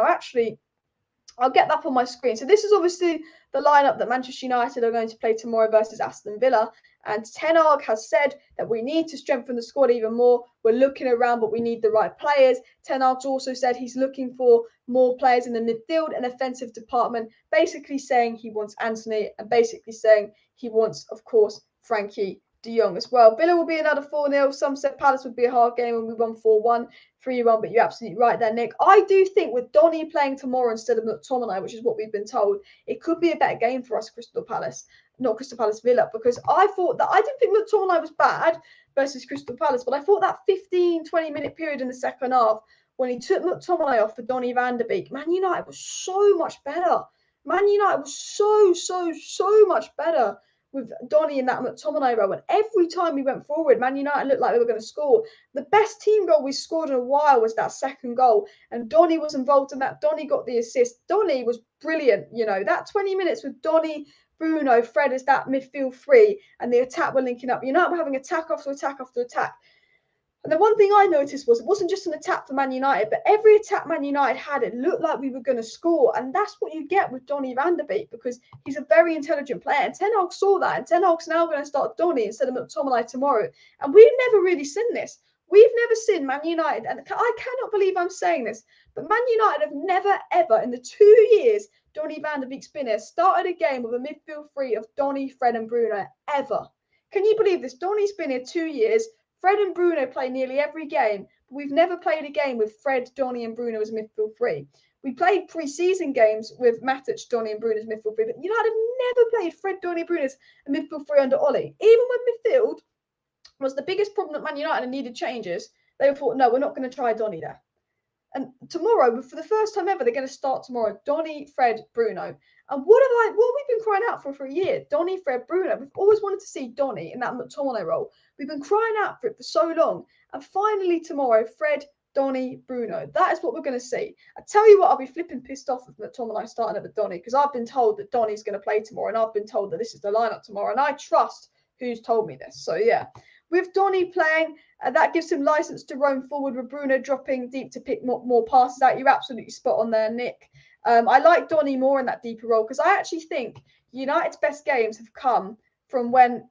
I'll get that on my screen. So this is obviously the lineup that Manchester United are going to play tomorrow versus Aston Villa. And Ten Hag has said that we need to strengthen the squad even more. We're looking around, but we need the right players. Ten Hag's also said he's looking for more players in the midfield and offensive department, basically saying he wants Antony and basically saying he wants, of course, FRENKIE de Jong as well. Villa will be another 4-0. Some said Palace would be a hard game and we won 4-1, 3-1, but you're absolutely right there, Nick. I do think with Donny playing tomorrow instead of McTominay, which is what we've been told, it could be a better game for us, Villa, because I didn't think McTominay was bad versus Crystal Palace, but I thought that 15-20 minute period in the second half when he took McTominay off for Donny van de Beek, Man United was so much better. Man United was so much better with Donny in that McTominay role. And every time we went forward, Man United looked like they were going to score. The best team goal we scored in a while was that second goal. And Donny was involved in that. Donny got the assist. Donny was brilliant. That 20 minutes with Donny, Bruno, Fred is that midfield three. And the attack were linking up. We're having attack after attack after attack. And the one thing I noticed was it wasn't just an attack for Man United, but every attack Man United had, it looked like we were going to score. And that's what you get with Donny van de Beek because he's a very intelligent player. And Ten Hag saw that. And Ten Hag's now going to start Donny instead of McTominay tomorrow. And we've never really seen this. We've never seen Man United, and I cannot believe I'm saying this, but Man United have never, ever, in the 2 years Donny van de Beek's been here, started a game with a midfield three of Donny, Fred and Bruno, ever. Can you believe this? Donny's been here 2 years. Fred and Bruno play nearly every game, but we've never played a game with Fred, Donny and Bruno as midfield three. We played pre-season games with Matic, Donny and Bruno as midfield three, but United have never played Fred, Donny, Bruno as a midfield three under Ollie. Even when midfield was the biggest problem that Man United needed changes, they thought, no, we're not going to try Donny there. And tomorrow, for the first time ever, they're going to start tomorrow, Donny, Fred, Bruno. And what have we been crying out for a year? Donny, Fred, Bruno. We've always wanted to see Donny in that McTominay role. We've been crying out for it for so long. And finally tomorrow, Fred, Donny, Bruno. That is what we're going to see. I tell you what, I'll be flipping pissed off with McTominay starting over Donny because I've been told that Donny's going to play tomorrow and I've been told that this is the lineup tomorrow. And I trust who's told me this. So, yeah. With Donny playing, that gives him license to roam forward with Bruno dropping deep to pick more passes out. You're absolutely spot on there, Nick. I like Donny more in that deeper role because I actually think United's best games have come from when,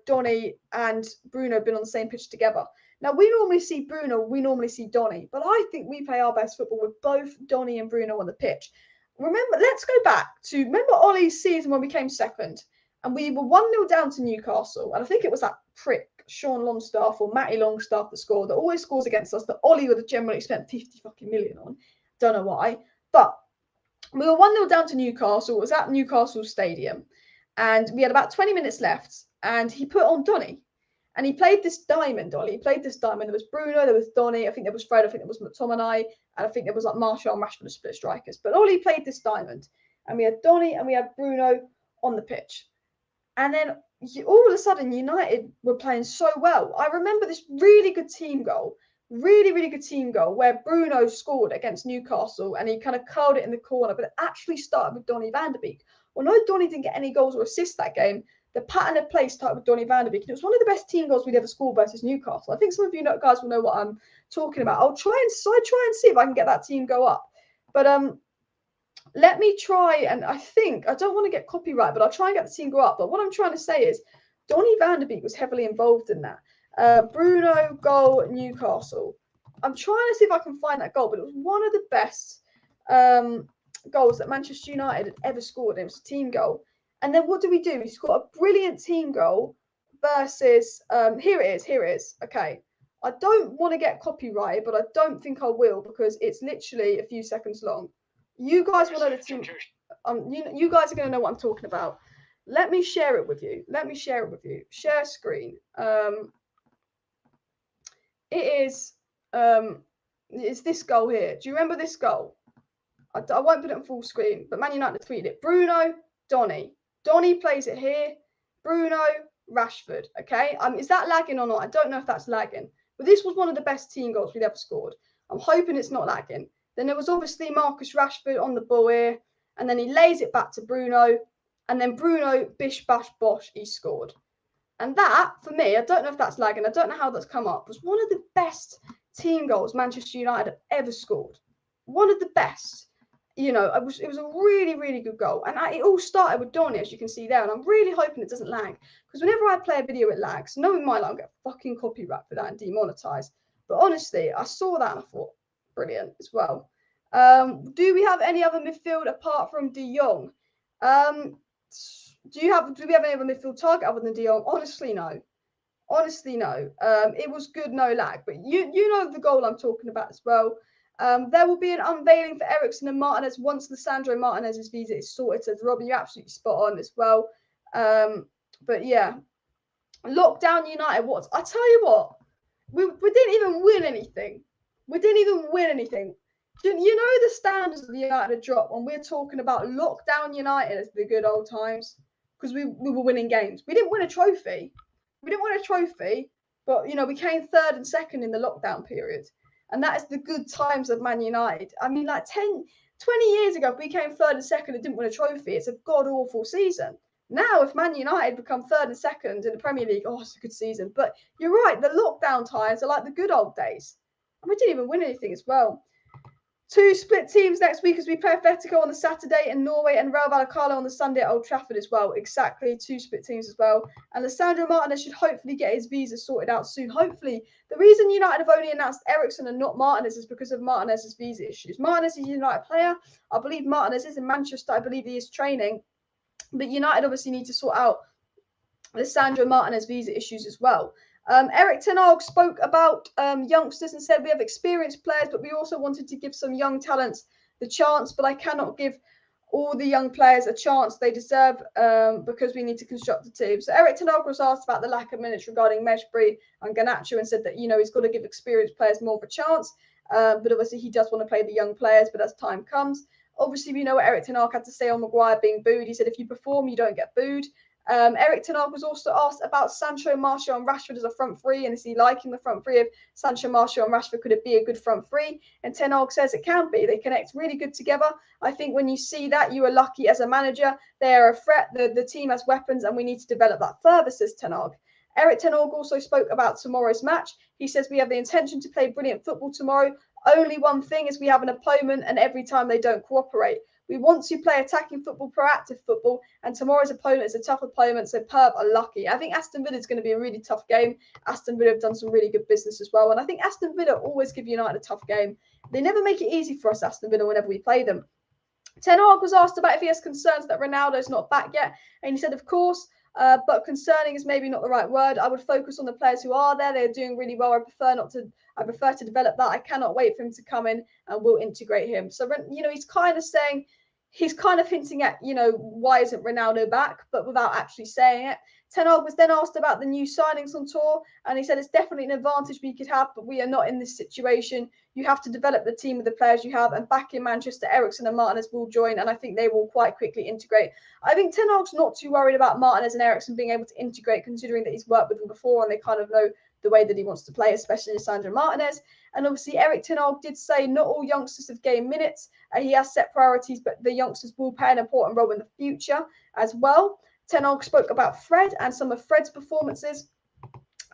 Donny and Bruno have been on the same pitch together. Now, we normally see Bruno, we normally see Donny, but I think we play our best football with both Donny and Bruno on the pitch. Let's go back to, remember Ollie's season when we came second and we were 1-0 down to Newcastle, and I think it was that prick Sean Longstaff or Matty Longstaff that scored, that always scores against us, that Ollie would have generally spent 50 fucking million on. Don't know why. But we were 1-0 down to Newcastle. It was at Newcastle Stadium. And we had about 20 minutes left. And he put on Donny. And he played this diamond, Ollie. He played this diamond. There was Bruno, there was Donny, I think there was Fred, I think there was McTominay, and I think there was like Martial and Rashford as split strikers. But Ollie played this diamond. And we had Donny and we had Bruno on the pitch. And then all of a sudden, United were playing so well. I remember this really good team goal, where Bruno scored against Newcastle and he kind of curled it in the corner, but it actually started with Donny van de Beek. Well, no, Donny didn't get any goals or assists that game, the pattern of play started with Donny van de Beek, and it was one of the best team goals we'd ever scored versus Newcastle. I think some of you guys will know what I'm talking about. I'll try and see if I can get that team go up. But let me try, and I don't want to get copyright, but I'll try and get the team go up. But what I'm trying to say is Donny van de Beek was heavily involved in that. Bruno goal, Newcastle. I'm trying to see if I can find that goal, but it was one of the best goals that Manchester United had ever scored. It was a team goal. And then what do? We scored a brilliant team goal versus, here it is. Okay. I don't want to get copyrighted, but I don't think I will because it's literally a few seconds long. You guys will know the team. You guys are going to know what I'm talking about. Let me share it with you. Share screen. It's this goal here. Do you remember this goal? I won't put it on full screen, but Man United tweeted it. Bruno, Donny. Donny plays it here. Bruno, Rashford. Okay. Is that lagging or not? I don't know if that's lagging. But this was one of the best team goals we'd ever scored. I'm hoping it's not lagging. Then there was obviously Marcus Rashford on the ball here. And then he lays it back to Bruno. And then Bruno, bish, bash, bosh, he scored. And that, for me, I don't know if that's lagging. I don't know how that's come up. Was one of the best team goals Manchester United have ever scored. One of the best. You know, it was a really, really good goal. And it all started with Donny, as you can see there. And I'm really hoping it doesn't lag. Because whenever I play a video, it lags. Knowing my luck, I'll get fucking copyright for that and demonetized. But honestly, I saw that and I thought, brilliant as well. Do we have any other midfield apart from De Jong? Do we have any other midfield target other than De Jong? Honestly, no. It was good, no lag. But you know the goal I'm talking about as well. There will be an unveiling for Eriksen and Martinez once Lisandro Martinez's visa is sorted. Says Robin, you're absolutely spot on as well. But yeah, lockdown United. I tell you what, we didn't even win anything. You know the standards of the United drop when we're talking about lockdown United as the good old times because we were winning games. We didn't win a trophy. But you know we came third and second in the lockdown period. And that is the good times of Man United. I mean, like 20 years ago, if we came third and second and didn't win a trophy, it's a god-awful season. Now, if Man United become third and second in the Premier League, it's a good season. But you're right, the lockdown times are like the good old days. And we didn't even win anything as well. 2 split teams next week as we play Atletico on the Saturday in Norway and Real Vallecano on the Sunday at Old Trafford as well. Exactly, 2 split teams as well. And Lisandro Martinez should hopefully get his visa sorted out soon. Hopefully, the reason United have only announced Eriksen and not Martinez is because of Martinez's visa issues. Martinez is a United player. I believe Martinez is in Manchester. I believe he is training. But United obviously need to sort out Lisandro Martinez visa issues as well. Erik ten Hag spoke about youngsters and said we have experienced players, but we also wanted to give some young talents the chance. But I cannot give all the young players a chance they deserve because we need to construct a team. So Erik ten Hag was asked about the lack of minutes regarding Mejbri and Garnacho and said that, you know, he's got to give experienced players more of a chance. But obviously he does want to play the young players, but as time comes. Obviously, we know what Erik ten Hag had to say on Maguire being booed. He said, if you perform, you don't get booed. Erik ten Hag was also asked about Sancho, Martial and Rashford as a front three and is he liking the front three of Sancho, Martial and Rashford? Could it be a good front three? And ten Hag says it can be. They connect really good together. I think when you see that, you are lucky as a manager. They are a threat. The team has weapons and we need to develop that further, says ten Hag. Erik ten Hag also spoke about tomorrow's match. He says we have the intention to play brilliant football tomorrow. Only one thing is we have an opponent and every time they don't cooperate. We want to play attacking football, proactive football, and tomorrow's opponent is a tough opponent, so Perv are lucky. I think Aston Villa is going to be a really tough game. Aston Villa have done some really good business as well, and I think Aston Villa always give United a tough game. They never make it easy for us, Aston Villa, whenever we play them. Ten Hag was asked about if he has concerns that Ronaldo's not back yet, and he said, of course, but concerning is maybe not the right word. I would focus on the players who are there. They're doing really well. I prefer to develop that. I cannot wait for him to come in and we'll integrate him. So, you know, he's kind of hinting at, you know, why isn't Ronaldo back, but without actually saying it. Ten Hag was then asked about the new signings on tour, and he said it's definitely an advantage we could have, but we are not in this situation. You have to develop the team with the players you have, and back in Manchester, Eriksen and Martinez will join, and I think they will quite quickly integrate. I think Ten Hag's not too worried about Martinez and Eriksen being able to integrate, considering that he's worked with them before, and they kind of know the way that he wants to play, especially Lisandro Martinez. And obviously, Erik ten Hag did say not all youngsters have gained minutes. He has set priorities, but the youngsters will play an important role in the future as well. Ten Hag spoke about Fred and some of Fred's performances.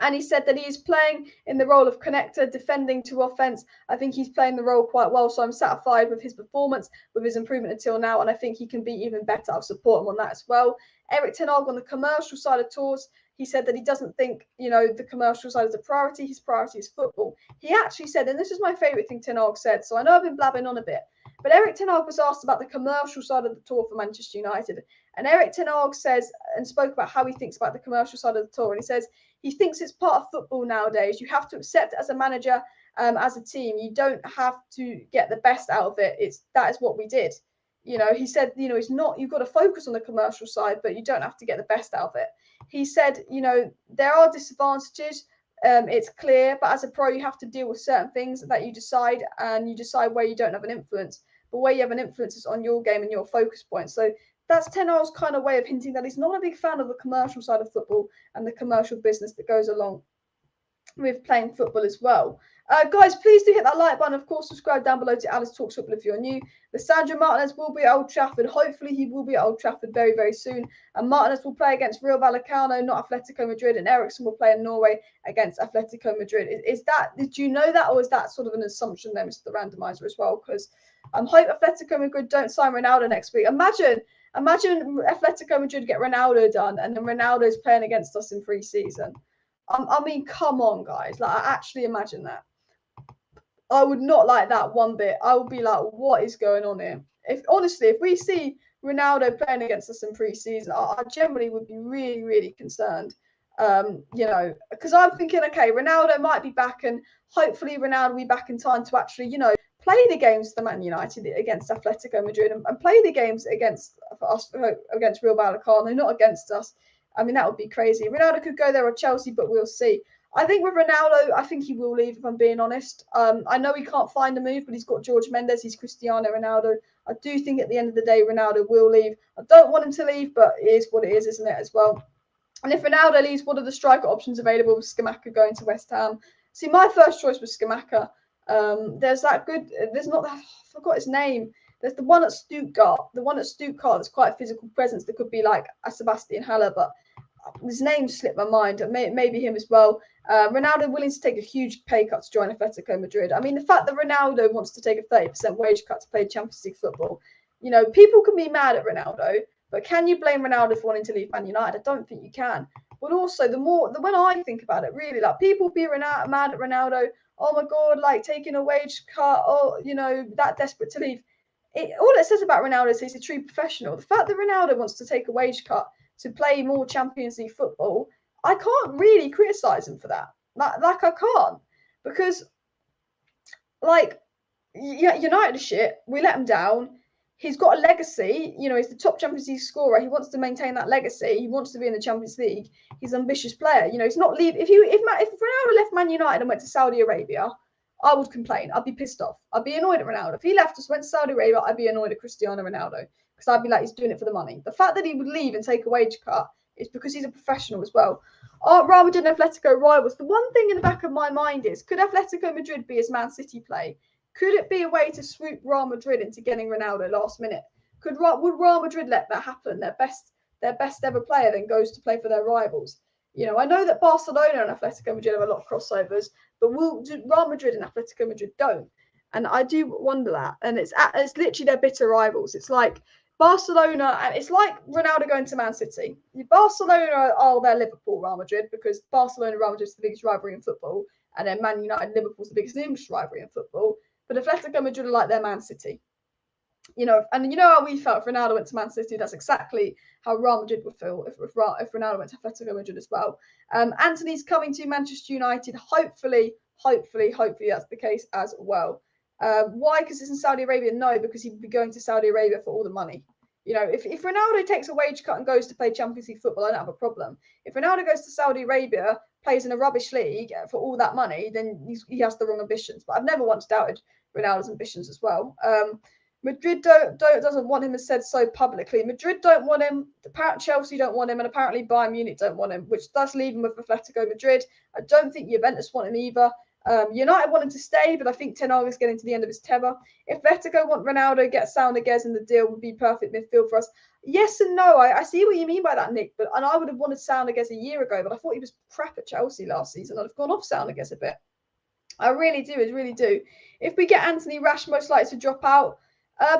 And he said that he is playing in the role of connector, defending to offense. I think he's playing the role quite well. So I'm satisfied with his performance, with his improvement until now. And I think he can be even better. I'll support him on that as well. Erik ten Hag on the commercial side of tours, he said that he doesn't think, the commercial side is a priority. His priority is football. He actually said, and this is my favourite thing ten Hag said, so I know I've been blabbing on a bit, but Erik ten Hag was asked about the commercial side of the tour for Manchester United. And Erik ten Hag says and spoke about how he thinks about the commercial side of the tour. And he says he thinks it's part of football nowadays. You have to accept it as a manager, as a team. You don't have to get the best out of it. That is what we did. He said, it's not, you've got to focus on the commercial side, but you don't have to get the best out of it. He said, there are disadvantages. It's clear, but as a pro, you have to deal with certain things that you decide, and you decide where you don't have an influence. But where you have an influence is on your game and your focus point. So that's ten Hag's kind of way of hinting that he's not a big fan of the commercial side of football and the commercial business that goes along with playing football as well. Guys, please do hit that like button. Of course, subscribe down below to Alice Talks Football if you're new. Lisandro Martinez will be at Old Trafford. Hopefully, he will be at Old Trafford very, very soon. And Martinez will play against Real Vallecano, not Atletico Madrid. And Eriksen will play in Norway against Atletico Madrid. Did you know that, or is that sort of an assumption there, Mr. Randomizer, as well? Because I hope Atletico Madrid don't sign Ronaldo next week. Imagine Atletico Madrid get Ronaldo done, and then Ronaldo's playing against us in pre-season. I mean, come on, guys. Like, I actually imagine that. I would not like that one bit. I would be like, what is going on here? If we see Ronaldo playing against us in pre-season, I generally would be really, really concerned. Because I'm thinking, okay, Ronaldo might be back, and hopefully Ronaldo will be back in time to actually, play the games for Man United against Atletico Madrid and play the games against Real Vallecano, not against us. I mean, that would be crazy. Ronaldo could go there or Chelsea, but we'll see. I think with Ronaldo, I think he will leave, if I'm being honest. I know he can't find a move, but he's got George Mendes. He's Cristiano Ronaldo. I do think at the end of the day, Ronaldo will leave. I don't want him to leave, but it is what it is, isn't it, as well? And if Ronaldo leaves, what are the striker options available with Scamacca going to West Ham? See, my first choice was Scamacca. I forgot his name. There's the one at Stuttgart. That's quite a physical presence that could be like a Sebastian Haller, but his name slipped my mind. Maybe him as well. Ronaldo willing to take a huge pay cut to join Atletico Madrid. I mean, the fact that Ronaldo wants to take a 30% wage cut to play Champions League football, people can be mad at Ronaldo, but can you blame Ronaldo for wanting to leave Man United? I don't think you can. But also, when I think about it, really, like, people be mad at Ronaldo. Oh my God, like taking a wage cut. Oh, that desperate to leave. All it says about Ronaldo is he's a true professional. The fact that Ronaldo wants to take a wage cut to play more Champions League football, I can't really criticise him for that. Like I can't, because United are shit. We let him down. He's got a legacy. He's the top Champions League scorer. He wants to maintain that legacy. He wants to be in the Champions League. He's an ambitious player. He's not leaving. If Ronaldo left Man United and went to Saudi Arabia, I would complain. I'd be pissed off. I'd be annoyed at Ronaldo. If he left us, went to Saudi Arabia, I'd be annoyed at Cristiano Ronaldo, because I'd be like, he's doing it for the money. The fact that he would leave and take a wage cut is because he's a professional as well. Are Real Madrid and Atletico rivals? The one thing in the back of my mind is, could Atletico Madrid be as Man City play? Could it be a way to swoop Real Madrid into getting Ronaldo last minute? Would Real Madrid let that happen? Their best ever player then goes to play for their rivals. I know that Barcelona and Atletico Madrid have a lot of crossovers, but Real Madrid and Atletico Madrid don't. And I do wonder that. And it's literally their bitter rivals. It's like Barcelona, and it's like Ronaldo going to Man City. Barcelona are their Liverpool, Real Madrid, because Barcelona and Real Madrid is the biggest rivalry in football, and then Man United and Liverpool is the biggest English rivalry in football. But Atletico Madrid are like their Man City. And how we felt if Ronaldo went to Man City. That's exactly how Real Madrid would feel if Ronaldo went to Atletico Madrid as well. Antony's coming to Manchester United. Hopefully that's the case as well. Why? Because it's in Saudi Arabia? No, because he'd be going to Saudi Arabia for all the money. If Ronaldo takes a wage cut and goes to play Champions League football, I don't have a problem. If Ronaldo goes to Saudi Arabia, plays in a rubbish league for all that money, then he has the wrong ambitions. But I've never once doubted Ronaldo's ambitions as well. Madrid doesn't want him, as said so publicly. Madrid don't want him. Chelsea don't want him, and apparently Bayern Munich don't want him, which does leave him with Atletico Madrid. I don't think Juventus want him either. United wanted to stay, but I think Ten Hag is getting to the end of his tether. If Vertigo want Ronaldo, get Soundagez in the deal would be perfect midfield for us. Yes and no. I see what you mean by that, Nick. And I would have wanted Soundagez a year ago, but I thought he was crap at Chelsea last season. I'd have gone off Soundagez a bit. I really do. If we get Antony, Rash most likely to drop out.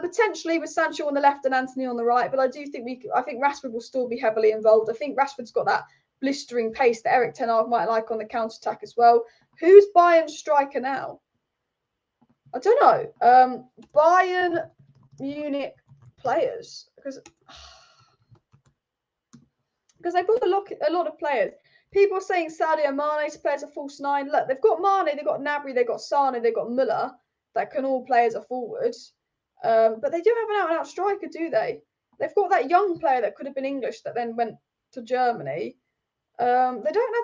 Potentially with Sancho on the left and Antony on the right, but I think Rashford will still be heavily involved. I think Rashford's got that blistering pace that Erik ten Hag might like on the counter-attack as well. Who's Bayern's striker now? I don't know. Bayern Munich players, because they've got a lot of players. People are saying Sadio Mane to play as a false nine. Look, they've got Mane, they've got Gnabry, they've got Sane, they've got Müller that can all play as a forward. But they do have an out-and-out striker, do they? They've got that young player that could have been English that then went to Germany. They don't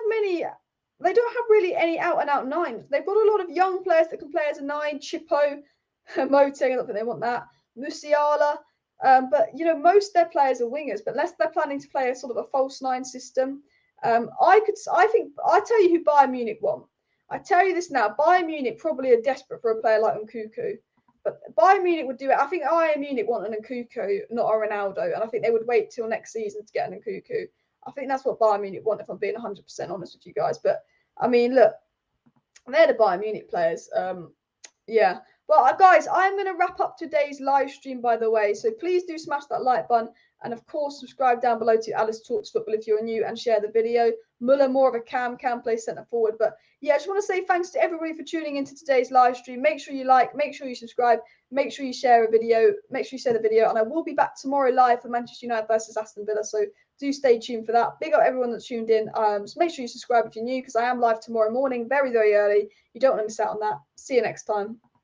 have really any out-and-out nines. They've got a lot of young players that can play as a nine. Chippo, Moting, I don't think they want that. Musiala. But, most of their players are wingers, but unless they're planning to play a sort of a false nine system. I'll tell you who Bayern Munich want. I tell you this now, Bayern Munich probably are desperate for a player like Nkunku. But Bayern Munich would do it. I think Bayern Munich want an Nkunku, not a Ronaldo. And I think they would wait till next season to get an Nkunku. I think that's what Bayern Munich want, if I'm being 100% honest with you guys. But, I mean, look, they're the Bayern Munich players. Yeah. Well, guys, I'm going to wrap up today's live stream, by the way. So please do smash that like button. And, of course, subscribe down below to Alice Talks Football if you're new and share the video. Muller, more of a can play centre forward. But, yeah, I just want to say thanks to everybody for tuning into today's live stream. Make sure you like, make sure you subscribe, make sure you share a video, make sure you share the video. And I will be back tomorrow live for Manchester United versus Aston Villa. So do stay tuned for that. Big up everyone that's tuned in. So make sure you subscribe if you're new, because I am live tomorrow morning, very, very early. You don't want to miss out on that. See you next time.